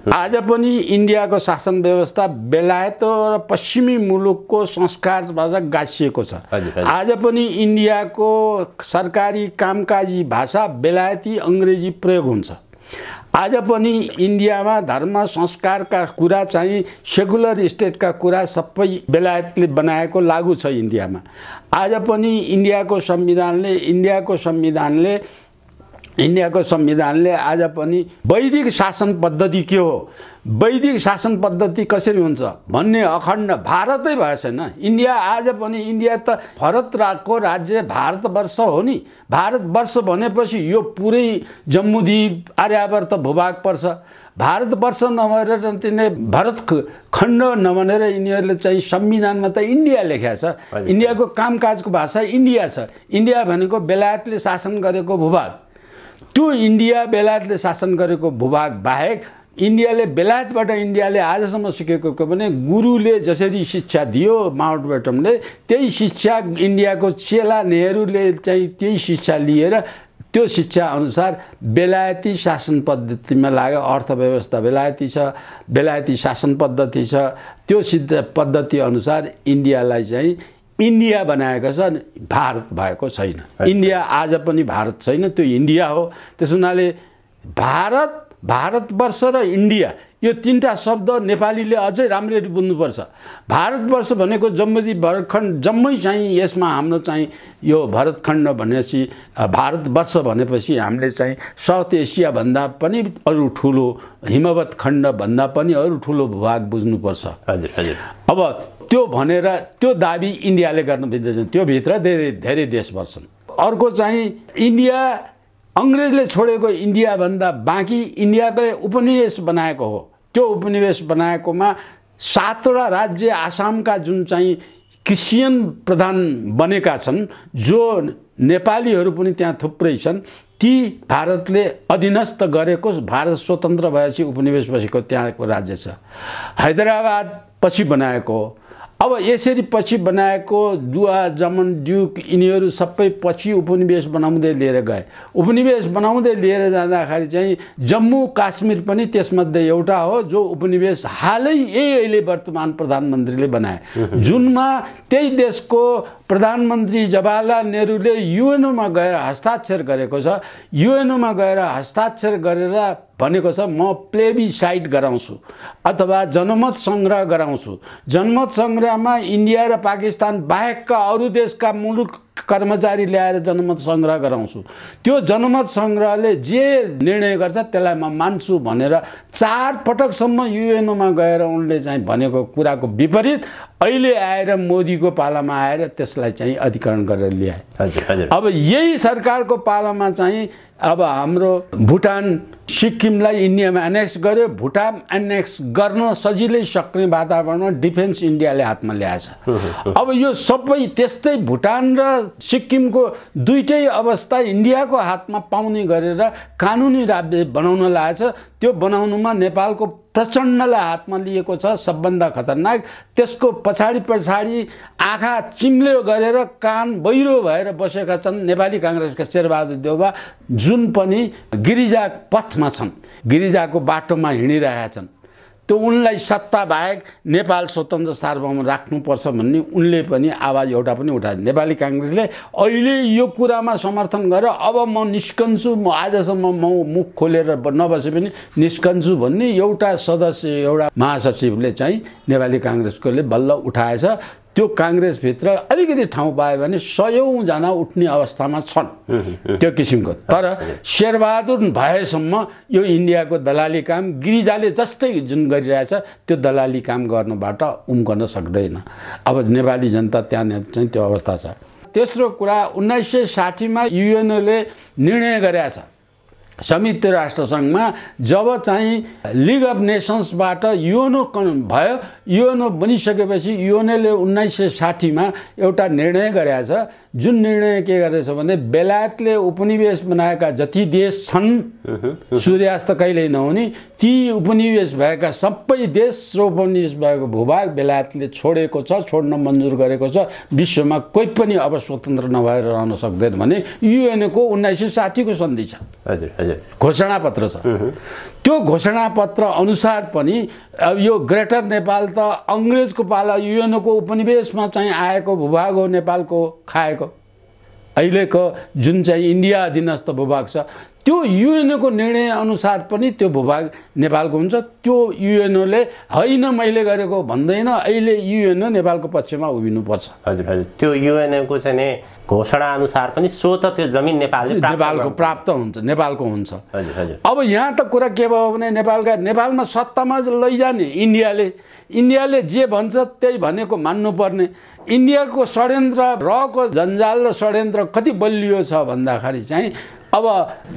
आज पनि इन्डियाको शासन व्यवस्था बेलायत र पश्चिमी मुलुकको संस्कारबाट गाँसिएको छ। आज पनि इन्डियाको सरकारी कामकाजी भाषा बेलायती अङ्ग्रेजी प्रयोग हुन्छ। आज पनि इन्डियामा धर्म संस्कारका कुरा चाहिँ सेकुलर स्टेटका कुरा सबै बेलायतले बनाएको लागू छ इन्डियामा। आज पनि इन्डियाको संविधानले आज पनि वैदिक शासन पद्धति के हो, वैदिक शासन पद्धति कसरी हुन्छ भन्ने अखण्ड भारतै भए छैन। इन्डिया आज पनि, इन्डिया त भारतको राज्य भारतवर्ष हो नि। भारतवर्ष भनेपछि यो पुरै जम्मूद्वीप आर्यावर्त भूभाग पर्छ। भारतवर्ष नभएर तिनीहरूले भारत खण्ड नभनेर यिनीहरूले चाहिँ संविधानमा त इन्डिया लेखेको छ। इन्डियाको कामकाजको भाषा इन्डिया छ। इन्डिया भनेको बेलायतले शासन गरेको भूभाग। त्यो इन्डिया बेलायतले शासन गरेको भूभाग बाहेक इन्डियाले बेलायतबाट इन्डियाले आजसम्म सिकेको के भने गुरुले जसरी शिक्षा दियो माउन्टबेटनले, त्यही शिक्षा इन्डियाको चेला नेहरूले चाहिँ त्यही शिक्षा लिएर त्यो शिक्षा अनुसार बेलायती शासन पद्धतिमा लाग्यो। अर्थव्यवस्था बेलायती छ, बेलायती शासन पद्धति छ। त्यो सिद्ध पद्धति अनुसार इन्डियालाई चाहिँ इन्डिया बनाएको छ, भारत भएको छैन। इन्डिया आज पनि भारत छैन, त्यो इन्डिया हो। त्यस हुनाले भारतवर्ष र इन्डिया यो तीनटा शब्द नेपालीले अझै राम्ररी बुझ्नुपर्छ। भारतवर्ष भनेको जम्मूद्वीप भरतखण्ड जम्मै चाहिँ यसमा हाम्रो चाहिँ यो भरतखण्ड भनेपछि भारतवर्ष भनेपछि हामीले चाहिँ साउथ एसिया भन्दा पनि अरू ठुलो हिमवत खण्ड भन्दा पनि अरू ठुलो भूभाग बुझ्नुपर्छ। हजुर हजुर। अब त्यो भनेर त्यो दाबी इन्डियाले गर्न मिल्दैन। त्यो भित्र धेरै देश बस्छन्। अर्को चाहिँ इन्डिया अङ्ग्रेजले छोडेको इन्डिया भन्दा बाँकी इन्डियाले उपनिवेश बनाएको हो। त्यो उपनिवेश बनाएकोमा 7वटा राज्य आसामका जुन चाहिँ क्रिस्चियन प्रधान बनेका छन्, जो नेपालीहरू पनि त्यहाँ थुप्रै छन्, ती भारतले अधीनस्थ गरेको, भारत स्वतन्त्र भएपछि उपनिवेश बसेको त्यहाँको राज्य छ। हैदराबाद पछि बनाएको। अब यसरी पछि बनाएको दुआ, जमन, ड्युक यिनीहरू सबै पछि उपनिवेश बनाउँदै लिएर गए। उपनिवेश बनाउँदै लिएर जाँदाखेरि चाहिँ जम्मू काश्मीर पनि त्यसमध्ये एउटा हो, जो उपनिवेश हालै अहिले वर्तमान प्रधानमन्त्रीले बनाए। जुनमा त्यही देशको प्रधानमन्त्री जवाहरलाल नेहरूले युएनओमा गएर हस्ताक्षर गरेको छ। युएनओमा गएर हस्ताक्षर गरेर भनेको छ म प्लेबिसाइट गराउँछु अथवा जनमत सङ्ग्रह गराउँछु। जनमत सङ्ग्रहमा इन्डिया र पाकिस्तान बाहेकका अरू देशका मुलुक कर्मचारी ल्याएर जनमत सङ्ग्रह गराउँछु। त्यो जनमत सङ्ग्रहले जे निर्णय गर्छ त्यसलाई म मान्छु भनेर 4 पटकसम्म युएनओमा गएर उनले चाहिँ भनेको कुराको विपरीत अहिले आएर मोदीको पालामा आएर त्यसलाई चाहिँ अधिकरण गरेर ल्याए। हजुर हजुर। अब यही सरकारको पालामा चाहिँ अब हाम्रो भुटान सिक्किमलाई इन्डियामा एनेक्स गर्यो। भुटान एनेक्स गर्न सजिलै सक्ने वातावरणमा डिफेन्स इन्डियाले हातमा ल्याएछ। अब यो सबै त्यस्तै भुटान र सिक्किमको दुईटै अवस्था इन्डियाको हातमा पाउने गरेर कानुनी राज्य बनाउन लागेछ। त्यो बनाउनुमा नेपालको प्रचण्डलाई हातमा लिएको छ सबभन्दा खतरनाक। त्यसको पछाडि आँखा चिम्ल्यो गरेर कान बहिरो भएर बसेका छन् नेपाली काङ्ग्रेसका शेरबहादुर देउवा, जुन पनि गिरिजा पथमा छन्, गिरिजाको बाटोमा हिँडिरहेका छन्। त्यो उनलाई सत्ता बाहेक नेपाल स्वतन्त्र सार्वभौम राख्नुपर्छ भन्ने उनले पनि आवाज एउटा पनि उठाए। नेपाली काङ्ग्रेसले अहिले यो कुरामा समर्थन गरेर अब म निस्कन्छु, म आजसम्म म मुख खोलेर नबसे पनि निस्कन्छु भन्ने एउटा सदस्य, एउटा महासचिवले चाहिँ नेपाली काङ्ग्रेसकोले बल्ल उठाएछ। त्यो काङ्ग्रेसभित्र अलिकति ठाउँ पायो भने 100औं जना उठ्ने अवस्थामा छन् त्यो किसिमको। तर शेरबहादुर भएसम्म यो इन्डियाको दलाली काम गिरिजाले जस्तै जुन गरिरहेछ त्यो दलाली काम गर्नबाट उम्कन सक्दैन। अब नेपाली जनता त्यहाँ चाहिँ त्यो अवस्था छ। तेस्रो कुरा 1960 मा युएनओले निर्णय गरेछ संयुक्त राष्ट्रसङ्घमा जब चाहिँ लिग अफ नेसन्सबाट युएनओ भयो, युएनओ बनिसकेपछि युएनओले 1960मा एउटा निर्णय गरेको छ, जुन निर्णय के गरेछ भने बेलायतले उपनिवेश बनाएका जति देश छन्, सूर्यास्त कहिल्यै नहुने, ती उपनिवेश भएका सबै देश र उपनिवेश भएको भूभाग बेलायतले छोडेको छ, छोड्न मन्जुर गरेको छ। विश्वमा कोही पनि अब स्वतन्त्र नभएर रहन सक्दैन भने युएनओको 1960 को सन्धि छ, हजुर हजुर, घोषणापत्र छ। त्यो घोषणापत्र अनुसार पनि अब यो ग्रेटर नेपाल त अङ्ग्रेजको पाला युएनओको उपनिवेशमा चाहिँ आएको भूभाग हो, नेपालको खाएको अहिलेको जुन चाहिँ इन्डिया अधीनस्थ भूभाग छ, त्यो युएनओको निर्णय अनुसार पनि त्यो भूभाग नेपालको हुन्छ। त्यो युएनओले होइन मैले गरेको भन्दैन, अहिले युएनओ नेपालको पक्षमा उभिनुपर्छ। हजुर हजुर, त्यो युएनओको चाहिँ नि घोषणा अनुसार पनि स्वतः त्यो जमिन नेपालको प्राप्त हुन्छ, नेपालको हुन्छ। हजुर हजुर। अब यहाँ त कुरा के भयो भने नेपालमा सत्तामा लैजाने इन्डियाले जे भन्छ त्यही भनेको मान्नुपर्ने। इन्डियाको षड्यन्त्र रको जन्जाल र षड्यन्त्र कति बलियो छ भन्दाखेरि चाहिँ अब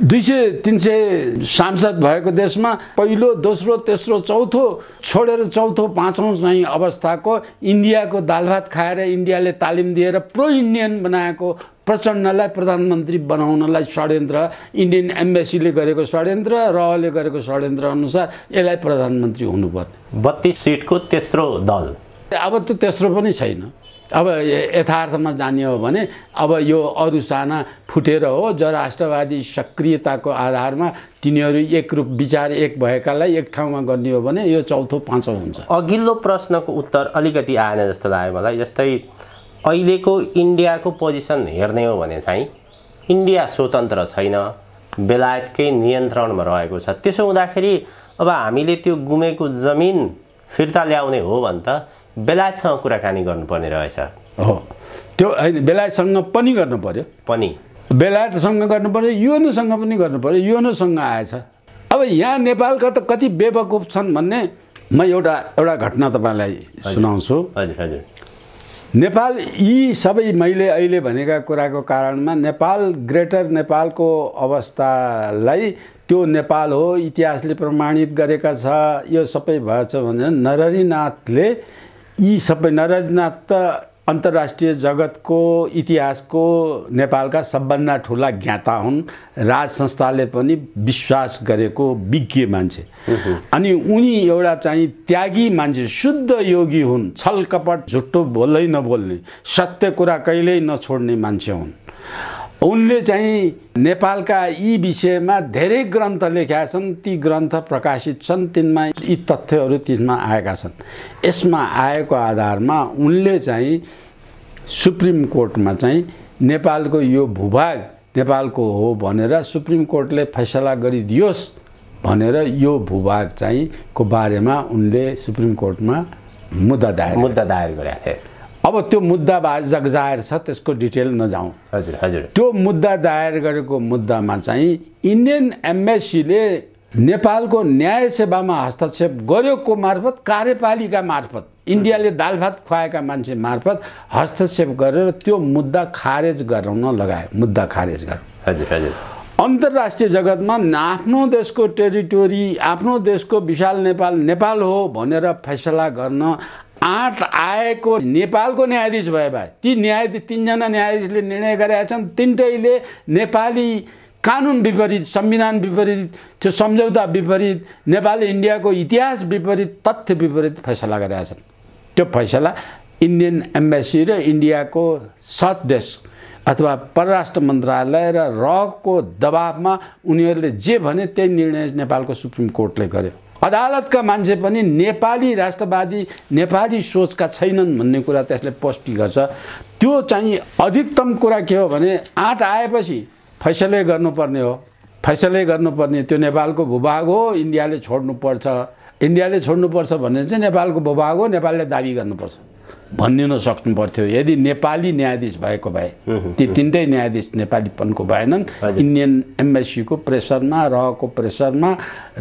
200-300 सांसद भएको देशमा पहिलो, दोस्रो, तेस्रो, चौथो छोडेर चौथो, पाँचौँ चाहिँ अवस्थाको इन्डियाको दाल भात खाएर इन्डियाले तालिम दिएर प्रो इन्डियन बनाएको प्रचण्डलाई प्रधानमन्त्री बनाउनलाई षड्यन्त्र, इन्डियन एम्बेसीले गरेको षड्यन्त्र, रले गरेको षड्यन्त्र अनुसार यसलाई प्रधानमन्त्री हुनुपर्ने। 32 सिटको तेस्रो दल, अब त तेस्रो पनि छैन। अब यथार्थमा जाने हो भने अब यो अरू साना फुटेर हो, जो राष्ट्रवादी सक्रियताको आधारमा तिनीहरू एकरूप विचार एक भएकालाई एक ठाउँमा गर्ने हो भने यो चौथो, पाँचौँ हुन्छ। अघिल्लो प्रश्नको उत्तर अलिकति आएन जस्तो लाग्यो मलाई। जस्तै अहिलेको इन्डियाको पोजिसन हेर्ने हो भने चाहिँ इन्डिया स्वतन्त्र छैन, बेलायतकै नियन्त्रणमा रहेको छ। त्यसो हुँदाखेरि अब हामीले त्यो गुमेको जमिन फिर्ता ल्याउने हो भने त बेलायतसँग कुराकानी गर्नुपर्ने रहेछ। हो, त्यो होइन, बेलायतसँग पनि गर्नु पर्यो, बेलायतसँग गर्नु पर्यो, युएनओसँग पनि गर्नु पर्यो, युएनओसँग आएछ। अब यहाँ नेपालका त कति बेवकुफ छन् भन्ने म एउटा घटना तपाईँलाई सुनाउँछु। हजुर हजुर। नेपाल यी सबै मैले अहिले भनेका कुराको कारणमा नेपाल ग्रेटर नेपालको अवस्थालाई त्यो नेपाल हो इतिहासले प्रमाणित गरेका छ, यो सबै भएछ भने नरहरिनाथले यी सबै नरहरिनाथ त अन्तर्राष्ट्रिय जगतको इतिहासको नेपालका सबभन्दा ठुला ज्ञाता हुन्, राज संस्थाले पनि विश्वास गरेको विज्ञ मान्छे। अनि उनी एउटा चाहिँ त्यागी मान्छे, शुद्ध योगी हुन्, छल कपट झुट्टो बोल्दै नबोल्ने, सत्य कुरा कहिल्यै नछोड्ने मान्छे हुन्। उनले चाहिँ नेपालका यी विषयमा धेरै ग्रन्थ लेखेका छन्, ती ग्रन्थ प्रकाशित छन्, तिनमा यी तथ्यहरू तिनमा आएका छन्। यसमा आएको आधारमा उनले चाहिँ सुप्रिम कोर्टमा चाहिँ नेपालको यो भूभाग नेपालको हो भनेर सुप्रिम कोर्टले फैसला गरिदियोस् भनेर यो भूभाग चाहिँ को बारेमा उनले सुप्रिम कोर्टमा मुद्दा दायर गरेका थिए। अब त्यो मुद्दा जगजाहेर छ, त्यसको डिटेल नजाउँ। हजुर हजुर। त्यो मुद्दा दायर गरेको मुद्दामा चाहिँ इन्डियन एम्बेसीले नेपालको न्याय सेवामा हस्तक्षेप गरेको मार्फत, कार्यपालिका मार्फत, इन्डियाले दाल भात खुवाएका मान्छे मार्फत हस्तक्षेप गरेर त्यो मुद्दा खारेज गराउन लगायो, मुद्दा खारेज गर्नु। हजुर हजुर। अन्तर्राष्ट्रिय जगतमा आफ्नो देशको टेरिटोरी, आफ्नो देशको विशाल नेपाल हो भनेर फैसला गर्न आँट आएको नेपालको न्यायाधीश भए ती न्यायाधीश 3 जना न्यायाधीशले निर्णय गरेका छन्। तिनटैले नेपाली कानुन विपरीत, संविधान विपरीत, त्यो सम्झौता विपरीत, नेपाल इन्डियाको इतिहास विपरीत, तथ्य विपरीत फैसला गरेका छन्। त्यो फैसला इन्डियन एम्बेसी र इन्डियाको साउथ डेस्क अथवा परराष्ट्र मन्त्रालय र रको दबावमा उनीहरूले जे भने त्यही निर्णय नेपालको सुप्रिम कोर्टले गर्यो। अदालतका मान्छे पनि नेपाली राष्ट्रवादी, नेपाली सोचका छैनन् भन्ने कुरा त्यसले पुष्टि गर्छ। त्यो चाहिँ अधिकतम कुरा के हो भने आँट आएपछि फैसलै गर्नुपर्ने हो, फैसलै गर्नुपर्ने। त्यो नेपालको भूभाग हो, इन्डियाले छोड्नुपर्छ, इन्डियाले छोड्नुपर्छ भन्ने चाहिँ नेपालको भूभाग हो, नेपालले दाबी गर्नुपर्छ भनिदिन सक्नु पर्थ्यो यदि नेपाली न्यायाधीश भएको भए। ती तिनटै न्यायाधीश नेपालीपनको भएनन्। इन्डियन एम्बेसीको प्रेसरमा, रहको प्रेसरमा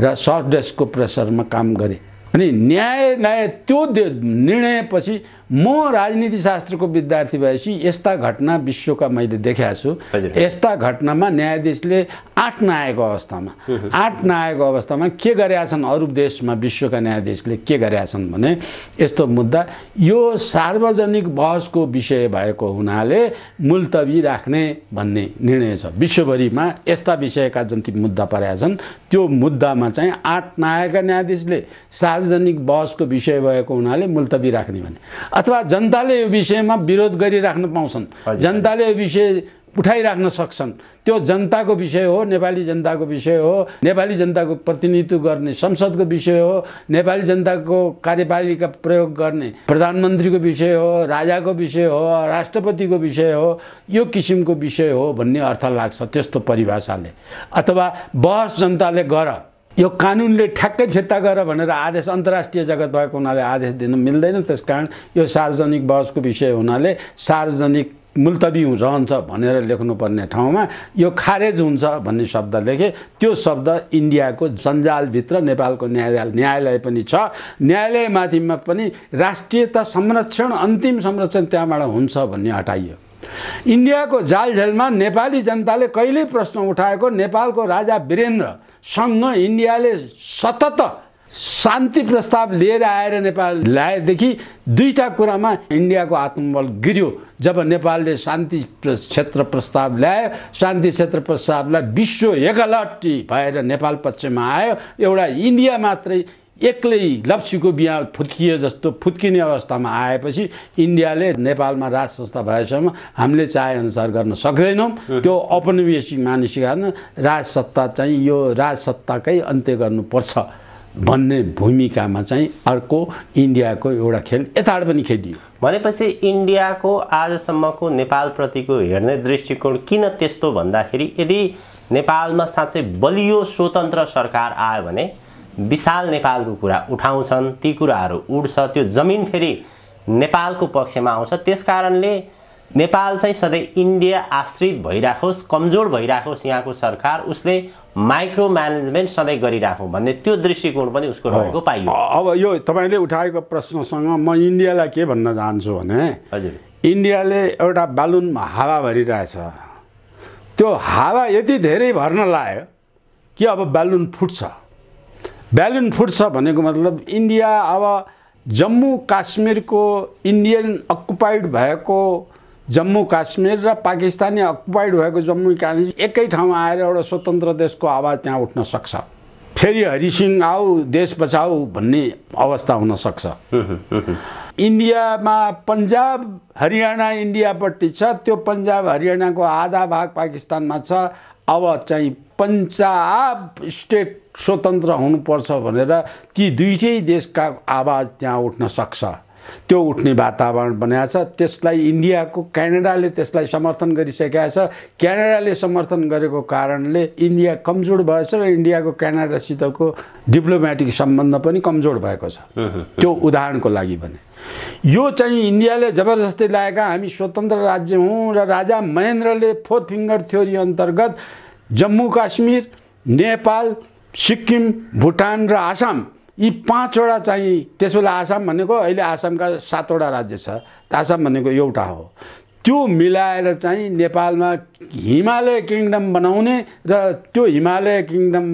र साउथ डेस्कको प्रेसरमा काम गरे। अनि न्यायालय त्यो निर्णयपछि म राजनीतिशास्त्रको विद्यार्थी भएपछि यस्ता घटना विश्वका मैले देखेको छु। यस्ता घटनामा न्यायाधीशले 8 नआएको अवस्थामा के गरेका छन् अरू देशमा विश्वका न्यायाधीशले के गरेका छन् भने यस्तो मुद्दा यो सार्वजनिक बहसको विषय भएको हुनाले मुल्तवी राख्ने भन्ने निर्णय छ। विश्वभरिमा यस्ता विषयका जति मुद्दा परेका छन् त्यो मुद्दामा चाहिँ 8 नआएका न्यायाधीशले सार्वजनिक बहसको विषय भएको हुनाले मुल्तवी राख्ने भने, अथवा जनताले यो विषयमा विरोध गरिराख्न पाउँछन्, जनताले यो विषय उठाइराख्न सक्छन्, त्यो जनताको विषय हो, नेपाली जनताको विषय हो, नेपाली जनताको प्रतिनिधित्व गर्ने संसदको विषय हो, नेपाली जनताको कार्यपालिका प्रयोग गर्ने प्रधानमन्त्रीको विषय हो, राजाको विषय हो, राष्ट्रपतिको विषय हो, यो किसिमको विषय हो भन्ने अर्थ लाग्छ त्यस्तो परिभाषाले। अथवा बहस जनताले गर, यो कानुनले ठ्याक्कै फिर्ता गर भनेर आदेश अन्तर्राष्ट्रिय जगत भएको हुनाले आदेश दिन मिल्दैन। त्यसकारण यो सार्वजनिक बहसको विषय हुनाले सार्वजनिक मुल्तवी रहन्छ भनेर लेख्नुपर्ने ठाउँमा यो खारेज हुन्छ भन्ने शब्द लेखे। त्यो शब्द इन्डियाको जन्जालभित्र नेपालको न्यायालय पनि छ। न्यायालयमाथिमा पनि राष्ट्रियता संरक्षण अन्तिम संरक्षण त्यहाँबाट हुन्छ भन्ने हटाइयो। इन्डियाको जालझेलमा नेपाली जनताले कहिल्यै प्रश्न उठाएको नेपालको राजा वीरेन्द्रसँग इन्डियाले सतत शान्ति प्रस्ताव लिएर आएर नेपाल ल्याएदेखि दुईटा कुरामा इन्डियाको आत्मबल गिर्यो। जब नेपालले शान्ति क्षेत्र प्रस्ताव ल्यायो, शान्ति क्षेत्र प्रस्तावलाई विश्व एकलट्टी भएर नेपाल पक्षमा आयो। एउटा इन्डिया मात्रै एक्लै लप्सीको बिहा फुत्किए जस्तो फुत्किने अवस्थामा आएपछि इन्डियाले नेपालमा राज संस्था भएसम्म हामीले चाहेअनुसार गर्न सक्दैनौँ। त्यो औपनिवेशिक मानसिकतामा राजसत्ता चाहिँ यो राजसत्ताकै अन्त्य गर्नुपर्छ भन्ने भूमिकामा चाहिँ अर्को इन्डियाको एउटा खेल यथार्थ पनि खेलियो। भनेपछि इन्डियाको आजसम्मको नेपालप्रतिको हेर्ने दृष्टिकोण किन त्यस्तो भन्दाखेरि यदि नेपालमा साँच्चै बलियो स्वतन्त्र सरकार आयो भने विशाल नेपालको कुरा उठाउँछन्, ती कुराहरू उड्छ, त्यो जमिन फेरि नेपालको पक्षमा आउँछ। त्यसकारणले नेपाल चाहिँ सधैँ इन्डिया आश्रित भइराखोस्, कमजोर भइराखोस् यहाँको सरकार, उसले माइक्रो म्यानेजमेन्ट सधैँ गरिराखौँ भन्ने त्यो दृष्टिकोण पनि उसको रहेको पाइयो। अब यो तपाईँले उठाएको प्रश्नसँग म इन्डियालाई के भन्न चाहन्छु भने हजुर, इन्डियाले एउटा बालुनमा हावा भरिरहेछ। त्यो हावा यति धेरै भर्न लाग्यो कि अब बालुन फुट्छ। बालुन फुट्छ भनेको मतलब इन्डिया अब जम्मू काश्मीरको इन्डियन अकुपाइड भएको जम्मू काश्मीर र पाकिस्तानी अकुपाइड भएको जम्मू काश्मीर एकै ठाउँमा आएर एउटा स्वतन्त्र देशको आवाज त्यहाँ उठ्न सक्छ। फेरि हरिसिंह आऊ देश बचाऊ भन्ने अवस्था हुन सक्छ। इन्डियामा पन्जाब हरियाणा इन्डियापट्टि छ, त्यो पन्जाब हरियाणाको आधा भाग पाकिस्तानमा छ। अब चाहिँ पन्जाब स्टेट स्वतन्त्र हुनुपर्छ भनेर ती दुईटै देशका आवाज त्यहाँ उठ्न सक्छ। त्यो उठ्ने वातावरण बनाएको छ। त्यसलाई इन्डियाको क्यानाडाले त्यसलाई समर्थन गरिसकेका छ। क्यानाडाले समर्थन गरेको कारणले इन्डिया कमजोर भएछ र इन्डियाको क्यानाडासितको डिप्लोमेटिक सम्बन्ध पनि कमजोर भएको छ। त्यो उदाहरणको लागि भने यो चाहिँ इन्डियाले जबरजस्ती लागेका हामी स्वतन्त्र राज्य हौँ र राजा महेन्द्रले फोर्थ फिङ्गर थ्योरी अन्तर्गत जम्मू काश्मीर, नेपाल, सिक्किम, भुटान र आसाम यी 5वटा चाहिँ त्यसबेला आसाम भनेको अहिले आसामका 7वटा राज्य छ, आसाम भनेको एउटा हो। त्यो मिलाएर चाहिँ नेपालमा हिमालय किङडम बनाउने र त्यो हिमालय किङडम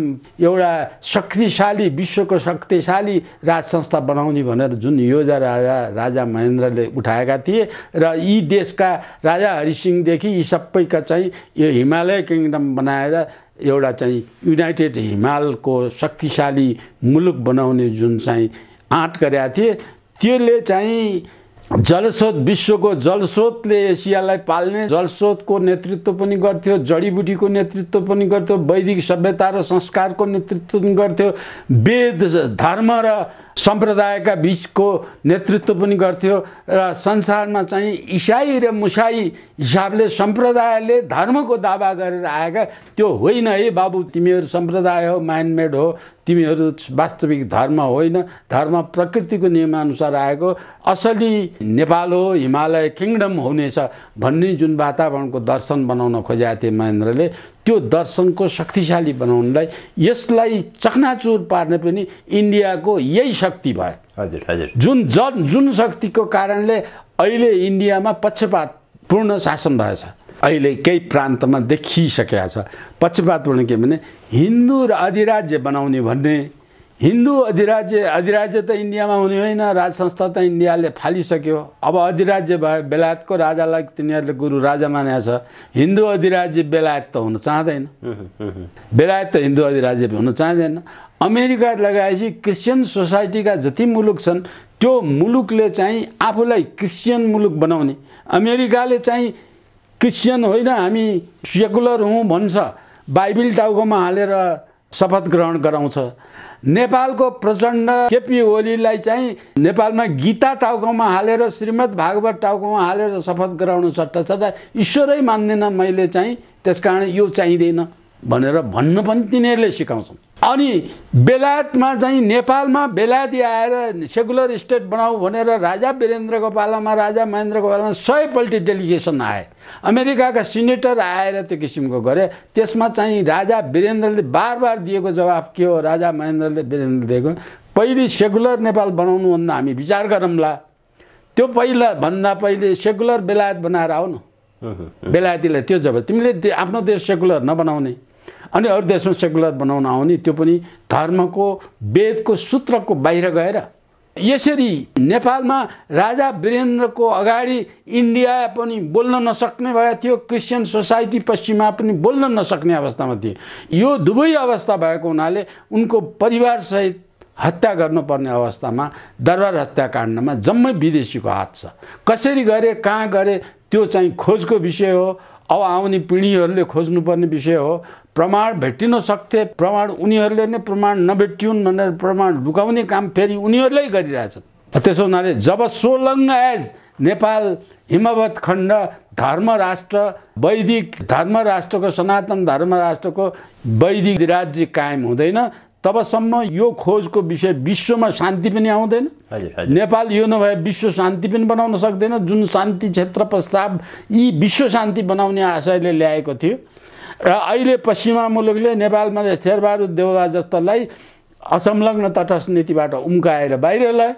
एउटा शक्तिशाली विश्वको शक्तिशाली राज संस्था बनाउने भनेर जुन योजना राजा महेन्द्रले उठाएका थिए र यी देशका राजा हरिसिंहदेखि यी सबैका चाहिँ यो हिमालय किङडम बनाएर एउटा चाहिँ युनाइटेड हिमालको शक्तिशाली मुलुक बनाउने जुन चाहिँ आँट गरेका थिए, त्यसले चाहिँ जलस्रोत विश्वको जलस्रोतले एसियालाई पाल्ने जलस्रोतको नेतृत्व पनि गर्थ्यो, जडीबुटीको नेतृत्व पनि गर्थ्यो, वैदिक सभ्यता र संस्कारको नेतृत्व पनि गर्थ्यो, वेद धर्म र सम्प्रदायका बीचको नेतृत्व पनि गर्थ्यो र संसारमा चाहिँ इसाई र मुसाई हिसाबले सम्प्रदायले धर्मको दावा गरेर आएका त्यो होइन है बाबु, तिमीहरू सम्प्रदाय हो, म्यानमेड हो, तिमीहरू वास्तविक धर्म होइन, धर्म प्रकृतिको नियमअनुसार आएको असली नेपाल हो, हिमालय किङडम हुनेछ भन्ने जुन वातावरणको दर्शन बनाउन खोजेका थिए महेन्द्रले, त्यो दर्शनको शक्तिशाली बनाउनलाई यसलाई चकनाचुर पार्ने पनि इन्डियाको यही शक्ति भयो। हजुर हजुर। जुन शक्तिको कारणले अहिले इन्डियामा पक्षपातपूर्ण शासन भएछ। अहिले केही प्रान्तमा देखिसकेको छ। पक्षपातपूर्ण के भने हिन्दू र अधिराज्य बनाउने भन्ने, हिन्दू अधिराज्य त इन्डियामा हुने होइन, राज संस्था त इन्डियाले फालिसक्यो। अब अधिराज्य भयो, बेलायतको राजालाई तिनीहरूले गुरु राजा मानेको छ। हिन्दू अधिराज्य बेलायत त हुन चाहँदैन, बेलायत त हिन्दू अधिराज्य हुन चाहँदैन। अमेरिका लगाएपछि क्रिस्चियन सोसाइटीका जति मुलुक छन् त्यो मुलुकले चाहिँ आफूलाई क्रिस्चियन मुलुक बनाउने, अमेरिकाले चाहिँ क्रिस्चियन होइन हामी सेकुलर हौँ भन्छ, बाइबल टाउकोमा हालेर शपथ ग्रहण गराउँछ। नेपालको प्रचण्ड केपी ओलीलाई चाहिँ नेपालमा गीता टाउकोमा हालेर श्रीमद् भागवत टाउकोमा हालेर शपथ गराउनु सट्टा सट्टा ईश्वरै मान्दैन मैले चाहिँ, त्यसकारण यो चाहिँदैन भनेर भन्न पनि तिनीहरूले सिकाउँछन्। अनि बेलायतमा चाहिँ नेपालमा बेलायती आएर सेकुलर स्टेट बनाऊ भनेर राजा वीरेन्द्रको पालामा, राजा महेन्द्रको पालामा 100पल्ट डेलिगेसन आए। अमेरिकाका सिनेटर आएर त्यो किसिमको गरे। त्यसमा चाहिँ राजा वीरेन्द्रले बार दिएको जवाफ के हो? राजा महेन्द्रले वीरेन्द्र दिएको, पहिले सेकुलर नेपाल बनाउनुभन्दा हामी विचार गरौँला, त्यो भन्दा पहिले सेकुलर बेलायत बनाएर आऊ न। बेलायतीलाई त्यो जब तिमीले आफ्नो देश सेकुलर नबनाउने अनि अरू देशमा सेकुलर बनाउन आउने, त्यो पनि धर्मको वेदको सूत्रको बाहिर गएर। यसरी नेपालमा राजा वीरेन्द्रको अगाडि इन्डिया पनि बोल्न नसक्ने भएको थियो, क्रिस्चियन सोसाइटी पश्चिमा पनि बोल्न नसक्ने अवस्थामा थियो। यो दुवै अवस्था भएको हुनाले उनको परिवारसहित हत्या गर्नुपर्ने अवस्थामा दरबार हत्याकाण्डमा जम्मै विदेशीको हात छ। कसरी गरे, कहाँ गरे, त्यो चाहिँ खोजको विषय हो। अब आउने पिँढीहरूले खोज्नुपर्ने विषय हो। प्रमाण भेटिन सक्थे, प्रमाण उनीहरूले नै प्रमाण नभेटिउन् भनेर प्रमाण लुकाउने काम फेरि उनीहरूले गरिरहेछन्। त्यसो हुनाले जब सो लङ एज नेपाल हिमवत खण्ड धर्मराष्ट्र, वैदिक धर्मराष्ट्रको, सनातन धर्मराष्ट्रको वैदिक राज्य कायम हुँदैन तबसम्म यो खोजको विषय विश्वमा शान्ति पनि आउँदैन। नेपाल यो नभए विश्व शान्ति पनि बनाउन सक्दैन। जुन शान्ति क्षेत्र प्रस्ताव यी विश्व शान्ति बनाउने आशयले ल्याएको थियो र अहिले पश्चिमा मुलुकले नेपालमा शेरबहादुर देउवा जस्तालाई असंलग्न तटस्थ नीतिबाट उम्काएर बाहिर ल्याए,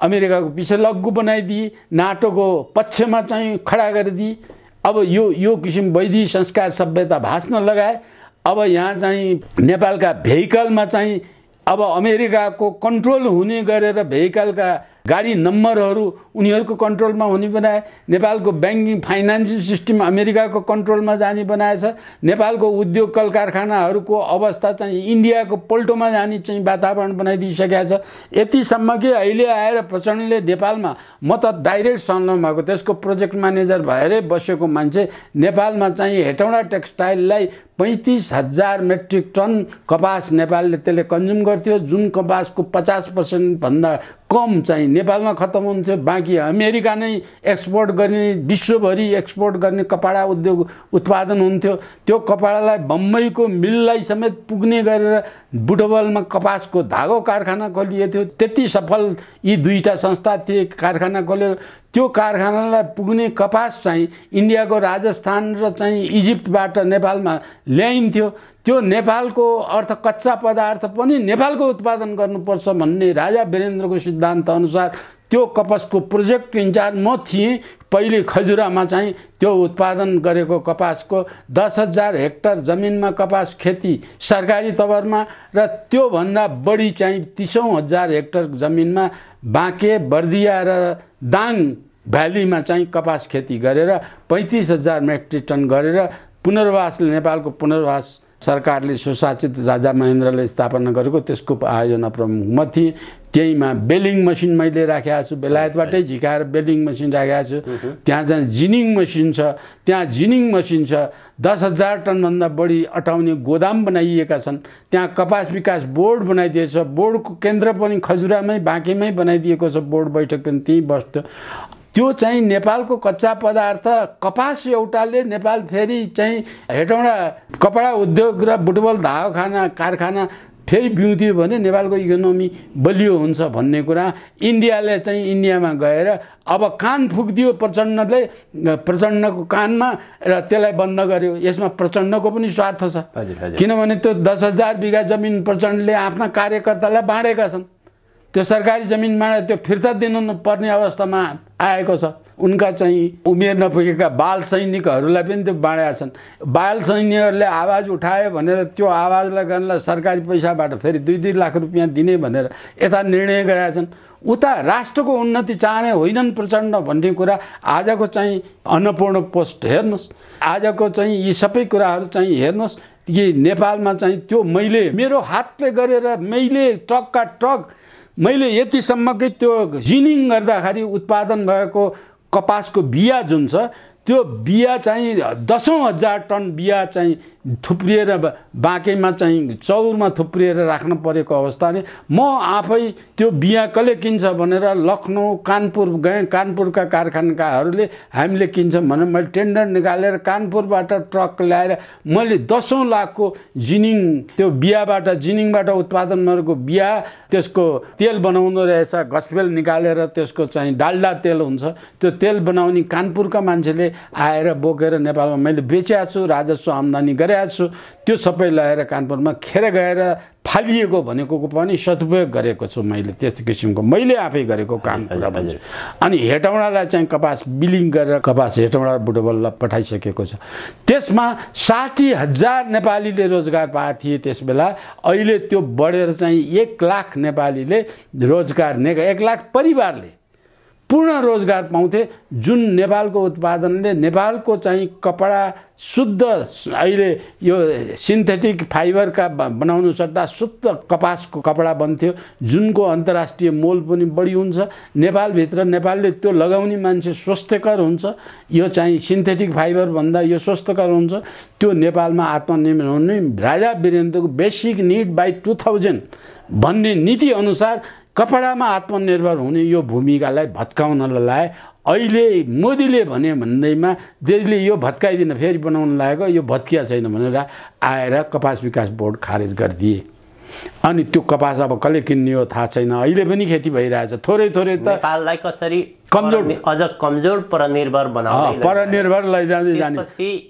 अमेरिकाको पछि लग्गु बनाइदिए, नाटोको पक्षमा चाहिँ खडा गरिदिए। अब यो किसिम वैदिक संस्कार सभ्यता भाँच्न लगाए। अब यहाँ चाहिँ नेपालका भेहिकलमा चाहिँ अब अमेरिकाको कन्ट्रोल हुने गरेर भेहिकलका गाडी नम्बरहरू उनीहरूको कन्ट्रोलमा हुने बनाए। नेपालको ब्याङ्किङ फाइनेन्सियल सिस्टम अमेरिकाको कन्ट्रोलमा जाने बनाएछ। नेपालको उद्योग कल कारखानाहरूको अवस्था चाहिँ इन्डियाको पल्टोमा जाने चाहिँ वातावरण बनाइदिइसकेको छ। यतिसम्म कि अहिले आएर प्रचण्डले नेपालमा, म त डाइरेक्ट संलग्न भएको त्यसको प्रोजेक्ट म्यानेजर भएरै बसेको मान्छे, नेपालमा चाहिँ हेटौँडा टेक्सटाइललाई 35,000 मेट्रिक टन कपास नेपालले त्यसले कन्ज्युम गर्थ्यो, जुन कपासको 50% भन्दा कम चाहिँ नेपालमा खत्तम हुन्थ्यो। बाँकी अमेरिका नै एक्सपोर्ट गर्ने, विश्वभरि एक्सपोर्ट गर्ने कपडा उद्योग उत्पादन हुन्थ्यो। त्यो कपडालाई बम्बईको मिललाई समेत पुग्ने गरेर बुटवलमा कपासको धागो कारखाना खोलिएको थियो। त्यति सफल यी दुईटा संस्था थिए, कारखाना खोल्यो। त्यो कारखानालाई पुग्ने कपास चाहिँ इन्डियाको राजस्थान र चाहिँ इजिप्टबाट नेपालमा ल्याइन्थ्यो। त्यो नेपालको अर्थ कच्चा पदार्थ पनि नेपालको उत्पादन गर्नुपर्छ भन्ने राजा वीरेन्द्रको सिद्धान्त अनुसार त्यो कपासको प्रोजेक्ट इन्चार्ज म थिएँ। पहिले खजुरामा चाहिँ त्यो उत्पादन गरेको कपासको 10,000 हेक्टर जमिनमा कपास खेती सरकारी तवरमा र त्योभन्दा बढी चाहिँ 30,000 हेक्टर जमिनमा बाँके, बर्दिया र दाङ भ्यालीमा चाहिँ कपास खेती गरेर 35,000 मेट्रिक टन गरेर पुनर्वासले, नेपालको पुनर्वास सरकारले सुशासित राजा महेन्द्रले स्थापना गरेको त्यसको आयोजना प्रमुख म थिएँ। त्यहीमा बेलिङ मसिन मैले राखेको छु, बेलायतबाटै झिकाएर बेलिङ मसिन राखेको छु। त्यहाँ चाहिँ जिनिङ मसिन छ, त्यहाँ जिनिङ मसिन छ। 10,000 टनभन्दा बढी अटाउने गोदाम बनाइएका छन्। त्यहाँ कपास विकास बोर्ड बनाइदिएको छ। बोर्डको केन्द्र पनि खजुरामै, बाँकेमै बनाइदिएको छ। बोर्ड बैठक पनि त्यहीँ बस्थ्यो। त्यो चाहिँ नेपालको कच्चा पदार्थ कपास एउटाले नेपाल फेरि चाहिँ हेटौँडा कपडा उद्योग र बुटबल धागो कारखाना फेरि बिउदियो भने नेपालको इकोनोमी बलियो हुन्छ भन्ने कुरा इन्डियाले चाहिँ इन्डियामा गएर अब कान फुक्दियो प्रचण्डको कानमा र त्यसलाई बन्द गर्यो। यसमा प्रचण्डको पनि स्वार्थ छ, किनभने त्यो 10,000 बिघा जमिन प्रचण्डले आफ्ना कार्यकर्तालाई बाँडेका छन्। त्यो सरकारी जमिन बाँडे त्यो फिर्ता दिनु नपर्ने अवस्थामा आएको छ। उनका चाहिँ उमेर नपुगेका बाल सैनिकहरूलाई पनि त्यो बाँडेका छन्। बाल सैनिकहरूले आवाज उठायो भनेर त्यो आवाजलाई गर्नलाई सरकारी पैसाबाट फेरि 2-2 लाख रुपियाँ दिने भनेर यता निर्णय गरेका छन्। उता राष्ट्रको उन्नति चाहने होइनन् प्रचण्ड भन्ने कुरा आजको चाहिँ अन्नपूर्ण पोस्ट हेर्नुहोस्, आजको चाहिँ यी सबै कुराहरू चाहिँ हेर्नुहोस् कि नेपालमा चाहिँ त्यो मैले मेरो हातले गरेर मैले ट्रकका ट्रक मैले यतिसम्मकै त्यो जिनिङ गर्दाखेरि उत्पादन भएको कपासको बिया जुन छ त्यो बिया चाहिँ 10,000 टन बिया चाहिँ थुप्रिएर बाँकेमा चाहिँ चौरमा थुप्रिएर राख्न परेको अवस्थाले म आफै त्यो बिया कसले किन्छ भनेर लखनऊ कानपुर गएँ। कानपुरका कारखानाहरूले हामीले किन्छौँ भने मैले टेन्डर निकालेर कानपुरबाट ट्रक ल्याएर मैले 10औं लाखको जिनिङ त्यो बियाबाट जिनिङबाट उत्पादन गरेको बिया त्यसको तेल बनाउनु रहेछ। घसपेल निकालेर त्यसको चाहिँ डाल्डा तेल हुन्छ, त्यो तेल बनाउने कानपुरका मान्छेले आएर बोकेर नेपालमा मैले बेचेको छु, राजस्व आम्दानी गरेको छु। त्यो सबै ल्याएर कानपुरमा खेर गएर फालिएको भनेको पनि सदुपयोग गरेको छु मैले। त्यस्तो किसिमको मैले आफै गरेको काम कुरा भन्छु। अनि हेटौँडालाई चाहिँ कपास बिलिङ गरेर कपास हेटौँडा बुटवललाई पठाइसकेको छ। त्यसमा 60,000 नेपालीले रोजगार पाएको थिए त्यस बेला। अहिले त्यो बढेर चाहिँ 1 लाख नेपालीले रोजगार 1 लाख परिवारले पूर्ण रोजगार पाउँथे। जुन नेपालको उत्पादनले नेपालको चाहिँ कपडा शुद्ध अहिले यो सिन्थेटिक फाइबरका बनाउनु सट्टा शुद्ध कपासको कपडा बन्थ्यो, जुनको अन्तर्राष्ट्रिय मोल पनि बढी हुन्छ। नेपालभित्र नेपालले त्यो लगाउने मान्छे स्वस्थकर हुन्छ। यो चाहिँ सिन्थेटिक फाइबर भन्दा यो स्वस्थकर हुन्छ। त्यो नेपालमा आत्मनिर्भर हुने राजा वीरेन्द्रको बेसिक निड बाई 2000 भन्ने नीति अनुसार कपडामा आत्मनिर्भर हुने यो भूमिकालाई भत्काउनलाई लाए। अहिले मोदीले भने भन्दैमा देशले यो भत्काइदिन फेरि बनाउन लागेको, यो भत्किया छैन भनेर आएर कपास विकास बोर्ड खारेज गरिदिए। अनि त्यो कपास अब कसले किन्ने हो थाहा छैन। अहिले पनि खेती भइरहेछ थोरै थोरै। त नेपाललाई कसरी कमजोर अझ कमजोर परनिर्भर बनाउने परनिर्भर लैजाँदै जाने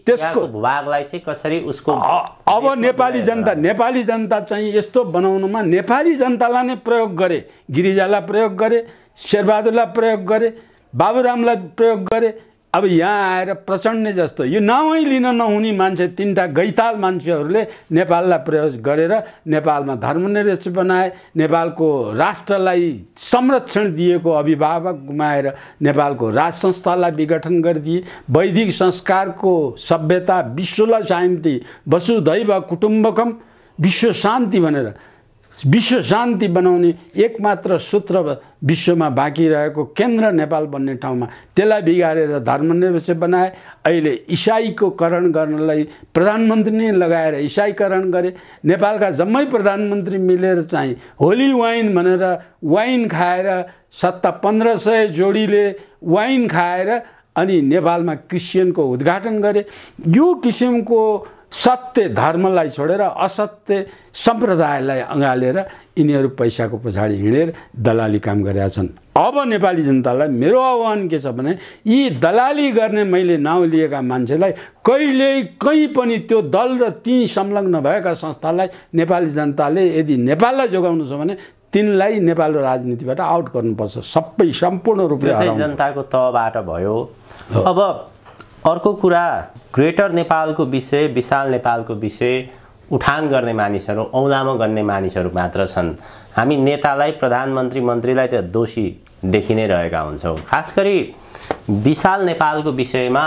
त्यसको भूभागलाई चाहिँ कसरी उसको अब नेपाली जनता चाहिँ यस्तो बनाउनुमा नेपाली जनतालाई नै प्रयोग गरे। गिरिजालाई प्रयोग गरे, शेरबहादुरलाई प्रयोग गरे, बाबुरामलाई प्रयोग गरे। अब यहाँ आएर प्रचण्ड जस्तो यो नामै लिन नहुने मान्छे 3टा गैताल मान्छेहरूले नेपाललाई प्रयोग गरेर नेपालमा धर्मनिरपेक्ष बनाए। नेपालको राष्ट्रलाई संरक्षण दिएको अभिभावक गुमाएर नेपालको राज संस्थालाई विघटन गरिदिए। वैदिक संस्कारको सभ्यता विश्वलाई शान्ति वसुधैव कुटुम्बकम विश्व शान्ति भनेर विश्व शान्ति बनाउने एकमात्र सूत्र विश्वमा बाँकी रहेको केन्द्र नेपाल भन्ने ठाउँमा त्यसलाई बिगारेर धर्मनिरपेक्ष बनाए। अहिले इसाईको करण गर्नलाई प्रधानमन्त्री नै लगाएर इसाईकरण गरे। नेपालका जम्मै प्रधानमन्त्री मिलेर चाहिँ होली वाइन भनेर वाइन खाएर 1500 जोडीले वाइन खाएर अनि नेपालमा क्रिस्चियनको उद्घाटन गरे। यो किसिमको सत्य धर्मलाई छोडेर असत्य सम्प्रदायलाई अँगालेर यिनीहरू पैसाको पछाडि हिँडेर दलाली काम गरेका छन्। अब नेपाली जनतालाई मेरो आह्वान के छ भने यी दलाली गर्ने मैले नाउँ लिएका मान्छेलाई कहिल्यै कहीँ पनि त्यो दल र ती संलग्न भएका संस्थालाई नेपाली जनताले यदि नेपाललाई जोगाउनु छ भने तिनलाई नेपालको राजनीतिबाट आउट गर्नुपर्छ। सबै सम्पूर्ण रूपले जनताको तहबाट भयो। अब अर्को कुरा, ग्रेटर नेपालको विषय, विशाल नेपालको विषय उठान गर्ने मानिसहरू, औँलामा गर्ने मानिसहरू मात्र छन्। हामी नेतालाई, प्रधानमन्त्री मन्त्रीलाई त दोषी देखि नै रहेका हुन्छौँ। खास गरी विशाल नेपालको विषयमा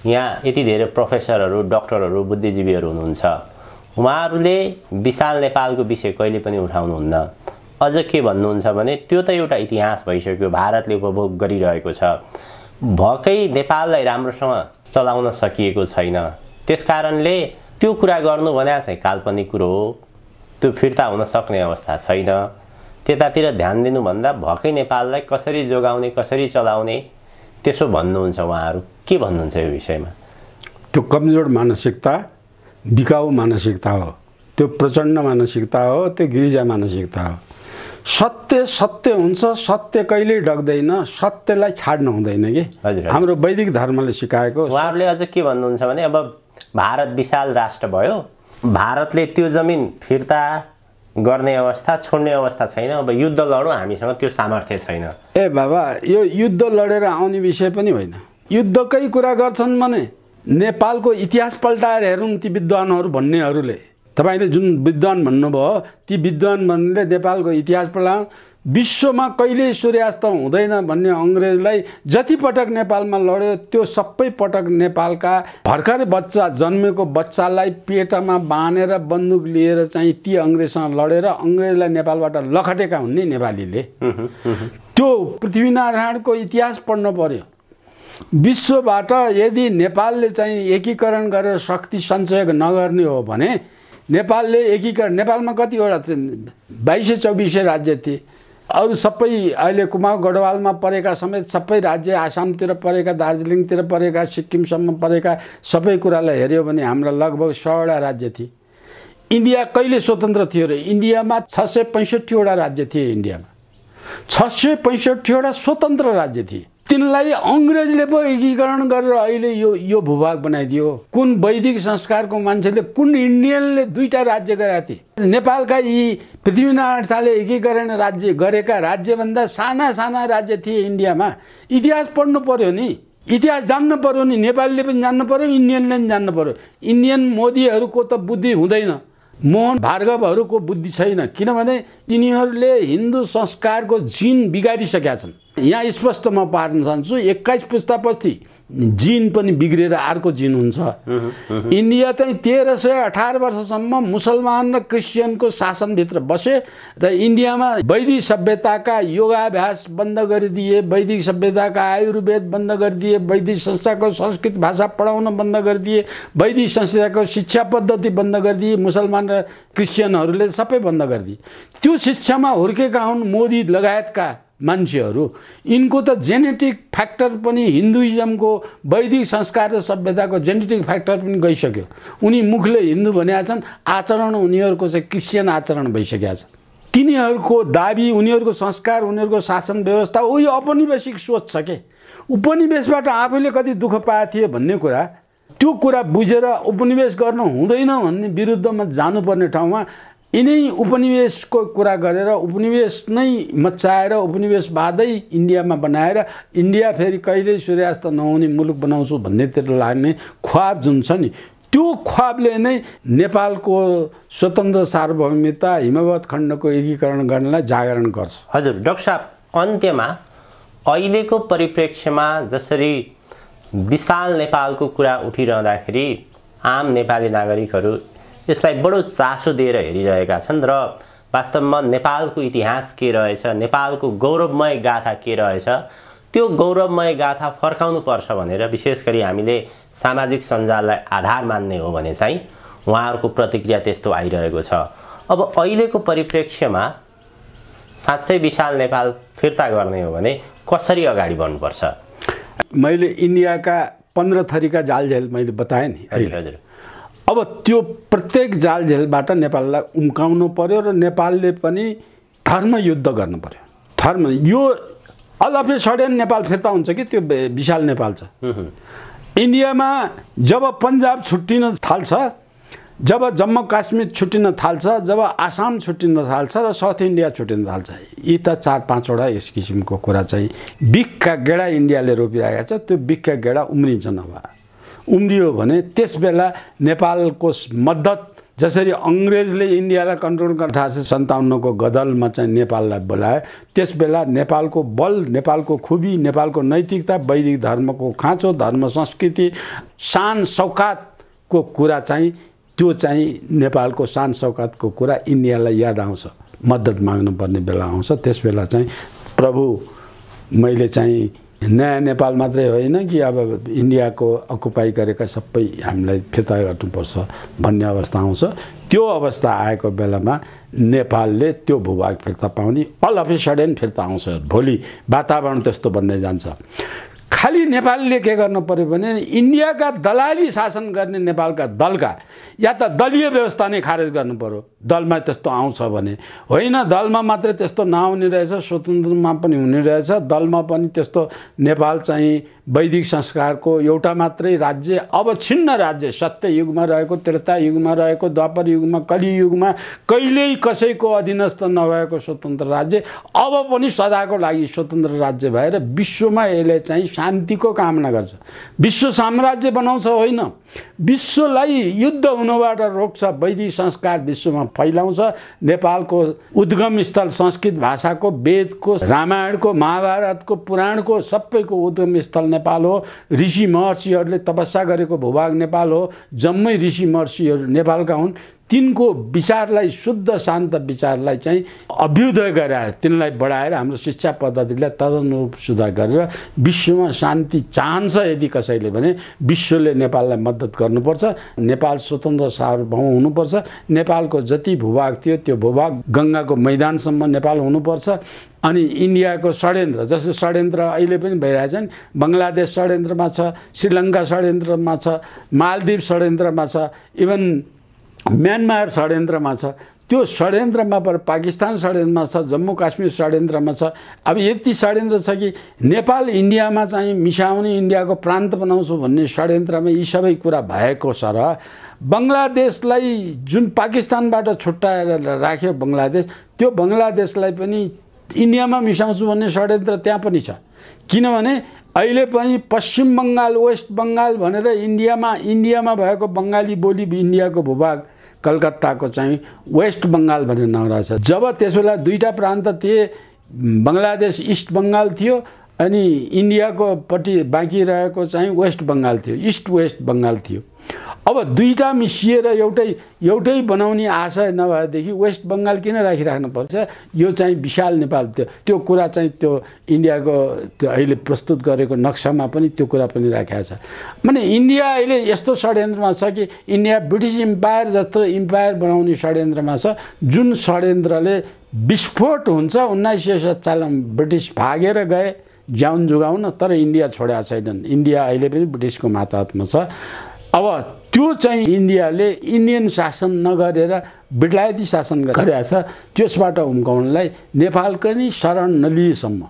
यहाँ यति धेरै प्रोफेसरहरू, डाक्टरहरू, बुद्धिजीवीहरू हुनुहुन्छ। उहाँहरूले विशाल नेपालको विषय कहिले पनि उठाउनुहुन्न। अझ के भन्नुहुन्छ भने त्यो त एउटा इतिहास भइसक्यो, भारतले उपभोग गरिरहेको छ, भकै नेपाललाई राम्रोसँग चलाउन सकिएको छैन। त्यसकारणले त्यो कुरा गर्नु भने चाहिँ काल्पनिक कुरो हो, त्यो फिर्ता हुन सक्ने अवस्था छैन। त्यतातिर ध्यान दिनुभन्दा भकै नेपाललाई कसरी जोगाउने, कसरी चलाउने त्यसो भन्नुहुन्छ उहाँहरू। के भन्नुहुन्छ यो विषयमा? त्यो कमजोर मानसिकता, बिकाउ मानसिकता हो। त्यो प्रचण्ड मानसिकता हो, त्यो गिरिजा मानसिकता हो। सत्य सत्य हुन्छ, सत्य कहिल्यै डग्दैन, सत्यलाई छाड्नु हुँदैन कि हाम्रो वैदिक धर्मले सिकाएको। उहाँहरूले अझ के भन्नुहुन्छ भने अब भारत विशाल राष्ट्र भयो, भारतले त्यो जमिन फिर्ता गर्ने अवस्था छोड्ने अवस्था छैन, अब युद्ध लडौँ, हामीसँग त्यो सामर्थ्य छैन। ए बाबा, यो युद्ध लडेर आउने विषय पनि होइन। युद्धकै कुरा गर्छन् भने नेपालको इतिहास पल्टाएर हेरौँ ती विद्वानहरू भन्नेहरूले। तपाईँले जुन विद्वान भन्नुभयो ती विद्वान भन्नेले नेपालको इतिहास पल्टाउँ, विश्वमा कहिल्यै सूर्यास्त हुँदैन भन्ने अङ्ग्रेजलाई जति पटक नेपालमा लड्यो त्यो सबै पटक नेपालका भर्खरै बच्चा जन्मेको बच्चालाई पेटमा बाँधेर बन्दुक लिएर चाहिँ ती अङ्ग्रेजसँग लडेर अङ्ग्रेजलाई नेपालबाट लखटेका हुन् नि नेपालीले। त्यो पृथ्वीनारायणको इतिहास पढ्नु पर्यो। विश्वबाट यदि नेपालले चाहिँ एकीकरण गरेर शक्ति सञ्चय नगर्ने हो भने नेपालले एकीकरण, नेपालमा कतिवटा 2200-2400 राज्य थिए, अरू सबै अहिले कुमाऊ गढवालमा परेका समेत सबै राज्य, आसामतिर परेका, दार्जिलिङतिर परेका, सिक्किमसम्म परेका सबै कुरालाई हेऱ्यो भने हाम्रा लगभग 100वटा राज्य थिए। इन्डिया कहिले स्वतन्त्र थियो र? इन्डियामा 665वटा राज्य थिए। इन्डियामा 665वटा स्वतन्त्र राज्य थिए। तिनलाई अङ्ग्रेजले पो एकीकरण गरेर अहिले यो भूभाग बनाइदियो। कुन वैदिक संस्कारको मान्छेले, कुन इन्डियनले 2टा राज्य गरेका थिए? नेपालका यी पृथ्वीनारायण शाहले एकीकरण राज्य गरेका राज्यभन्दा साना साना राज्य थिए इन्डियामा। इतिहास पढ्नु पर्यो नि, इतिहास जान्नु पर्यो नि, नेपालीले पनि जान्नु पर्यो, इन्डियनले पनि जान्नु पर्यो। इन्डियन मोदीहरूको त बुद्धि हुँदैन, मोहन भार्गवहरूको बुद्धि छैन, किनभने तिनीहरूले हिन्दू संस्कारको जिन बिगारिसकेका छन्। यहाँ स्पष्ट म पार्न चाहन्छु, 21 पुस्तापछि जिन पनि बिग्रेर अर्को जिन हुन्छ। इन्डिया चाहिँ 1318 वर्षसम्म मुसलमान र क्रिस्चियनको शासनभित्र बसे र इन्डियामा वैदिक सभ्यताका योगाभ्यास बन्द गरिदिए, वैदिक सभ्यताका आयुर्वेद बन्द गरिदिए, वैदिक संस्थाको संस्कृत भाषा पढाउन बन्द गरिदिए, वैदिक संस्थाको शिक्षा पद्धति बन्द गरिदिए, मुसलमान र क्रिस्चियनहरूले सबै बन्द गरिदिए। त्यो शिक्षामा हुर्केका हुन् मोदी लगायतका मान्छेहरू। यिनको त जेनेटिक फ्याक्टर पनि हिन्दुइजमको वैदिक संस्कार र सभ्यताको जेनेटिक फ्याक्टर पनि गइसक्यो। उनी मुखले हिन्दू भनेका छन्, आचरण उनीहरूको चाहिँ क्रिस्चियन आचरण भइसकेका छ। तिनीहरूको दाबी, उनीहरूको संस्कार, उनीहरूको शासन व्यवस्था उही औपनिवेशिक सोच छ के। उपनिवेशबाट आफैले कति दुःख पाएको थिए भन्ने कुरा, त्यो कुरा बुझेर उपनिवेश गर्न हुँदैन भन्ने विरुद्धमा जानुपर्ने ठाउँमा यिनै उपनिवेशको कुरा गरेर उपनिवेश नै मच्चाएर उपनिवेशवादै इन्डियामा बनाएर इन्डिया फेरि कहिल्यै सूर्यास्त नहुने मुलुक बनाउँछु भन्नेतिर लाग्ने ख्वाब जुन छ नि, त्यो ख्वाबले नै नेपालको स्वतन्त्र सार्वभौमिकता, हिमवत खण्डको एकीकरण गर्नलाई जागरण गर्छ। हजुर डाक्टर साहब, अन्त्यमा अहिलेको परिप्रेक्ष्यमा जसरी विशाल नेपालको कुरा उठिरहँदाखेरि आम नेपाली नागरिकहरू यसलाई बडो चासो दिएर हेरिरहेका छन् र वास्तवमा नेपालको इतिहास के रहेछ, नेपालको गौरवमय गाथा के रहेछ, त्यो गौरवमय गाथा फर्काउनु पर्छ भनेर विशेष गरी हामीले सामाजिक सञ्जाललाई आधार मान्ने हो भने चाहिँ उहाँहरूको प्रतिक्रिया त्यस्तो आइरहेको छ। अब अहिलेको परिप्रेक्ष्यमा साँच्चै विशाल नेपाल फिर्ता गर्ने हो भने कसरी अगाडि बढ्नुपर्छ? मैले इन्डियाका 15 थरीका जालझेल मैले बताएँ नि। हजुर। अब त्यो प्रत्येक जालझेलबाट नेपाललाई उम्काउनु पर्यो र नेपालले पनि धर्मयुद्ध गर्नु पर्यो। धर्म यो all of a sudden Nepal फिर्ता हुन्छ कि त्यो विशाल नेपाल छ। इन्डियामा जब पन्जाब छुट्टिन थाल्छ, जब जम्मू काश्मीर छुट्टिन थाल्छ, जब आसाम छुट्टिन थाल्छ र साउथ इन्डिया छुट्टिन थाल्छ, यी त 4-5वटा यस किसिमको कुरा चाहिँ बिखका गेडा इन्डियाले रोपिरहेको छ। त्यो बिखका गेडा उम्रिन्छ, नभए उम्रियो भने त्यसबेला नेपालको मद्दत, जसरी अङ्ग्रेजले इन्डियालाई कन्ट्रोल गर्न 1857 को गदलमा चाहिँ नेपाललाई बोलायो, त्यसबेला नेपालको बल, नेपालको खुबी, नेपालको नैतिकता, वैदिक धर्मको खाँचो, धर्म संस्कृति, शान सौकातको कुरा चाहिँ त्यो चाहिँ नेपालको शान सौकातको कुरा इन्डियालाई याद आउँछ, मद्दत माग्नुपर्ने बेला आउँछ। त्यसबेला चाहिँ प्रभु मैले चाहिँ नयाँ नेपाल मात्रै होइन कि अब इन्डियाको अकुपाई गरेका सबै हामीलाई फिर्ता गर्नुपर्छ भन्ने अवस्था आउँछ। त्यो अवस्था आएको बेलामा नेपालले त्यो भूभाग फिर्ता पाउने अल अफ ए सडन फिर्ता आउँछ। भोलि वातावरण त्यस्तो बन्दै जान्छ। खालि नेपालले के गर्नु पर्यो भने इन्डियाका दलाली शासन गर्ने नेपालका दलका या त दलीय व्यवस्था नै खारेज गर्नु पर्यो। दलमा त्यस्तो आउँछ भने होइन, दलमा मात्रै त्यस्तो नआउने रहेछ, स्वतन्त्रमा पनि हुने रहेछ। दलमा पनि त्यस्तो नेपाल चाहिँ वैदिक संस्कारको एउटा मात्रै राज्य, अब छिन्न राज्य, सत्य युगमा रहेको, त्रेता युगमा रहेको, द्वापर युगमा, कलियुगमा कहिल्यै कसैको अधीनस्थ नभएको स्वतन्त्र राज्य अब पनि सदाको लागि स्वतन्त्र राज्य भएर विश्वमा यसले चाहिँ शान्तिको कामना गर्छ। विश्व साम्राज्य बनाउँछ होइन, विश्वलाई युद्ध हुनबाट रोक्छ। वैदिक संस्कार विश्वमा फैलाउँछ। नेपालको उद्गम स्थल संस्कृत भाषाको, वेदको, रामायणको, महाभारतको, पुराणको सबैको उद्गम स्थल नेपाल हो। ऋषि महर्षिहरूले तपस्या गरेको भूभाग नेपाल हो। जम्मै ऋषि महर्षिहरू नेपालका हुन्। तिनको विचारलाई, शुद्ध शान्त विचारलाई चाहिँ अभ्युदय गराएर, तिनलाई बढाएर हाम्रो शिक्षा पद्धतिलाई तदनुरूप सुधार गरेर विश्वमा शान्ति चाहन्छ यदि कसैले भने विश्वले नेपाललाई मद्दत गर्नुपर्छ। नेपाल स्वतन्त्र सार्वभौम हुनुपर्छ। नेपालको जति भूभाग थियो त्यो भूभाग गङ्गाको मैदानसम्म नेपाल हुनुपर्छ। अनि इन्डियाको षड्यन्त्र, जस्तो षड्यन्त्र अहिले पनि भइरहेछ नि, बङ्गलादेश षड्यन्त्रमा छ, श्रीलङ्का षड्यन्त्रमा छ, मालदिव षड्यन्त्रमा छ, इभन म्यानमार षड्यन्त्रमा छ। त्यो षड्यन्त्रमा पर पाकिस्तान षड्यन्त्रमा छ, जम्मू काश्मीर षड्यन्त्रमा छ। अब यति षड्यन्त्र छ कि नेपाल इन्डियामा चाहिँ मिसाउने, इन्डियाको प्रान्त बनाउँछु भन्ने षड्यन्त्रमा यी सबै कुरा भएको छ। र बङ्गलादेशलाई जुन पाकिस्तानबाट छुट्याएर राख्यो बङ्गलादेश, त्यो बङ्गलादेशलाई पनि इन्डियामा मिसाउँछु भन्ने षड्यन्त्र त्यहाँ पनि छ। किनभने अहिले पनि पश्चिम बङ्गाल, वेस्ट बङ्गाल भनेर इन्डियामा भएको बङ्गाली बोली इन्डियाको भूभाग कलकत्ताको चाहिँ वेस्ट बङ्गाल भनेर नाउँ रहेछ। जब त्यसबेला दुईटा प्रान्त थिए, बङ्गलादेश इस्ट बङ्गाल थियो अनि इन्डियाको पट्टि बाँकी रहेको चाहिँ वेस्ट बङ्गाल थियो, इस्ट वेस्ट बङ्गाल थियो। अब दुईटा मिसिएर एउटै बनाउने आशय नभएदेखि वेस्ट बङ्गाल किन राखिराख्नुपर्छ? यो चाहिँ विशाल नेपाल, त्यो कुरा चाहिँ त्यो इन्डियाको त्यो अहिले प्रस्तुत गरेको नक्सामा पनि त्यो कुरा पनि राखेको छ। माने इन्डिया अहिले यस्तो षड्यन्त्रमा छ कि इन्डिया ब्रिटिस इम्पायर जस्तो इम्पायर बनाउने षड्यन्त्रमा छ, जुन षड्यन्त्रले विस्फोट हुन्छ। 1947 ब्रिटिस भागेर गए ज्यान जोगाउन, तर इन्डिया छोडेका छैनन्। इन्डिया अहिले पनि ब्रिटिसको मातहतमा छ। अब त्यो चाहिँ इन्डियाले इन्डियन शासन नगरेर बेलायती शासन गरेको छ। त्यसबाट उम्काउनलाई नेपालकै नि शरण नलिएसम्म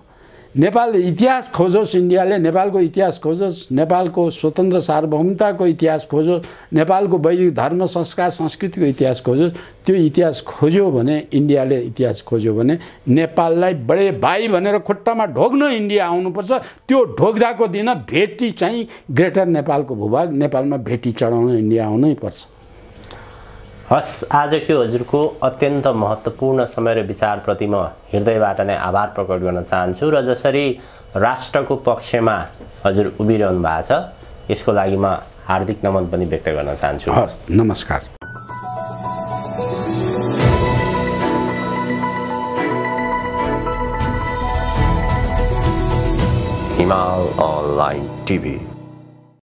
नेपाल इतिहास खोजोस्, इन्डियाले नेपालको इतिहास खोजोस्, नेपालको स्वतन्त्र सार्वभौमताको इतिहास खोजोस्, नेपालको वैदिक धर्म संस्कार संस्कृतिको इतिहास खोजोस्। त्यो इतिहास खोज्यो भने, इन्डियाले इतिहास खोज्यो भने नेपाललाई बडे भाइ भनेर खुट्टामा ढोग्न इन्डिया आउनुपर्छ। त्यो ढोग्दाको दिन भेटी चाहिँ ग्रेटर नेपालको भूभाग नेपालमा भेटी चढाउन इन्डिया आउनै पर्छ। हस्, आजको हजुरको अत्यन्त महत्त्वपूर्ण समय र विचारप्रति म हृदयबाट नै आभार प्रकट गर्न चाहन्छु र जसरी राष्ट्रको पक्षमा हजुर उभिरहनु भएको छ यसको लागि म हार्दिक नमन पनि व्यक्त गर्न चाहन्छु। हस्, नमस्कार। हिमाल अनलाइन टिभी।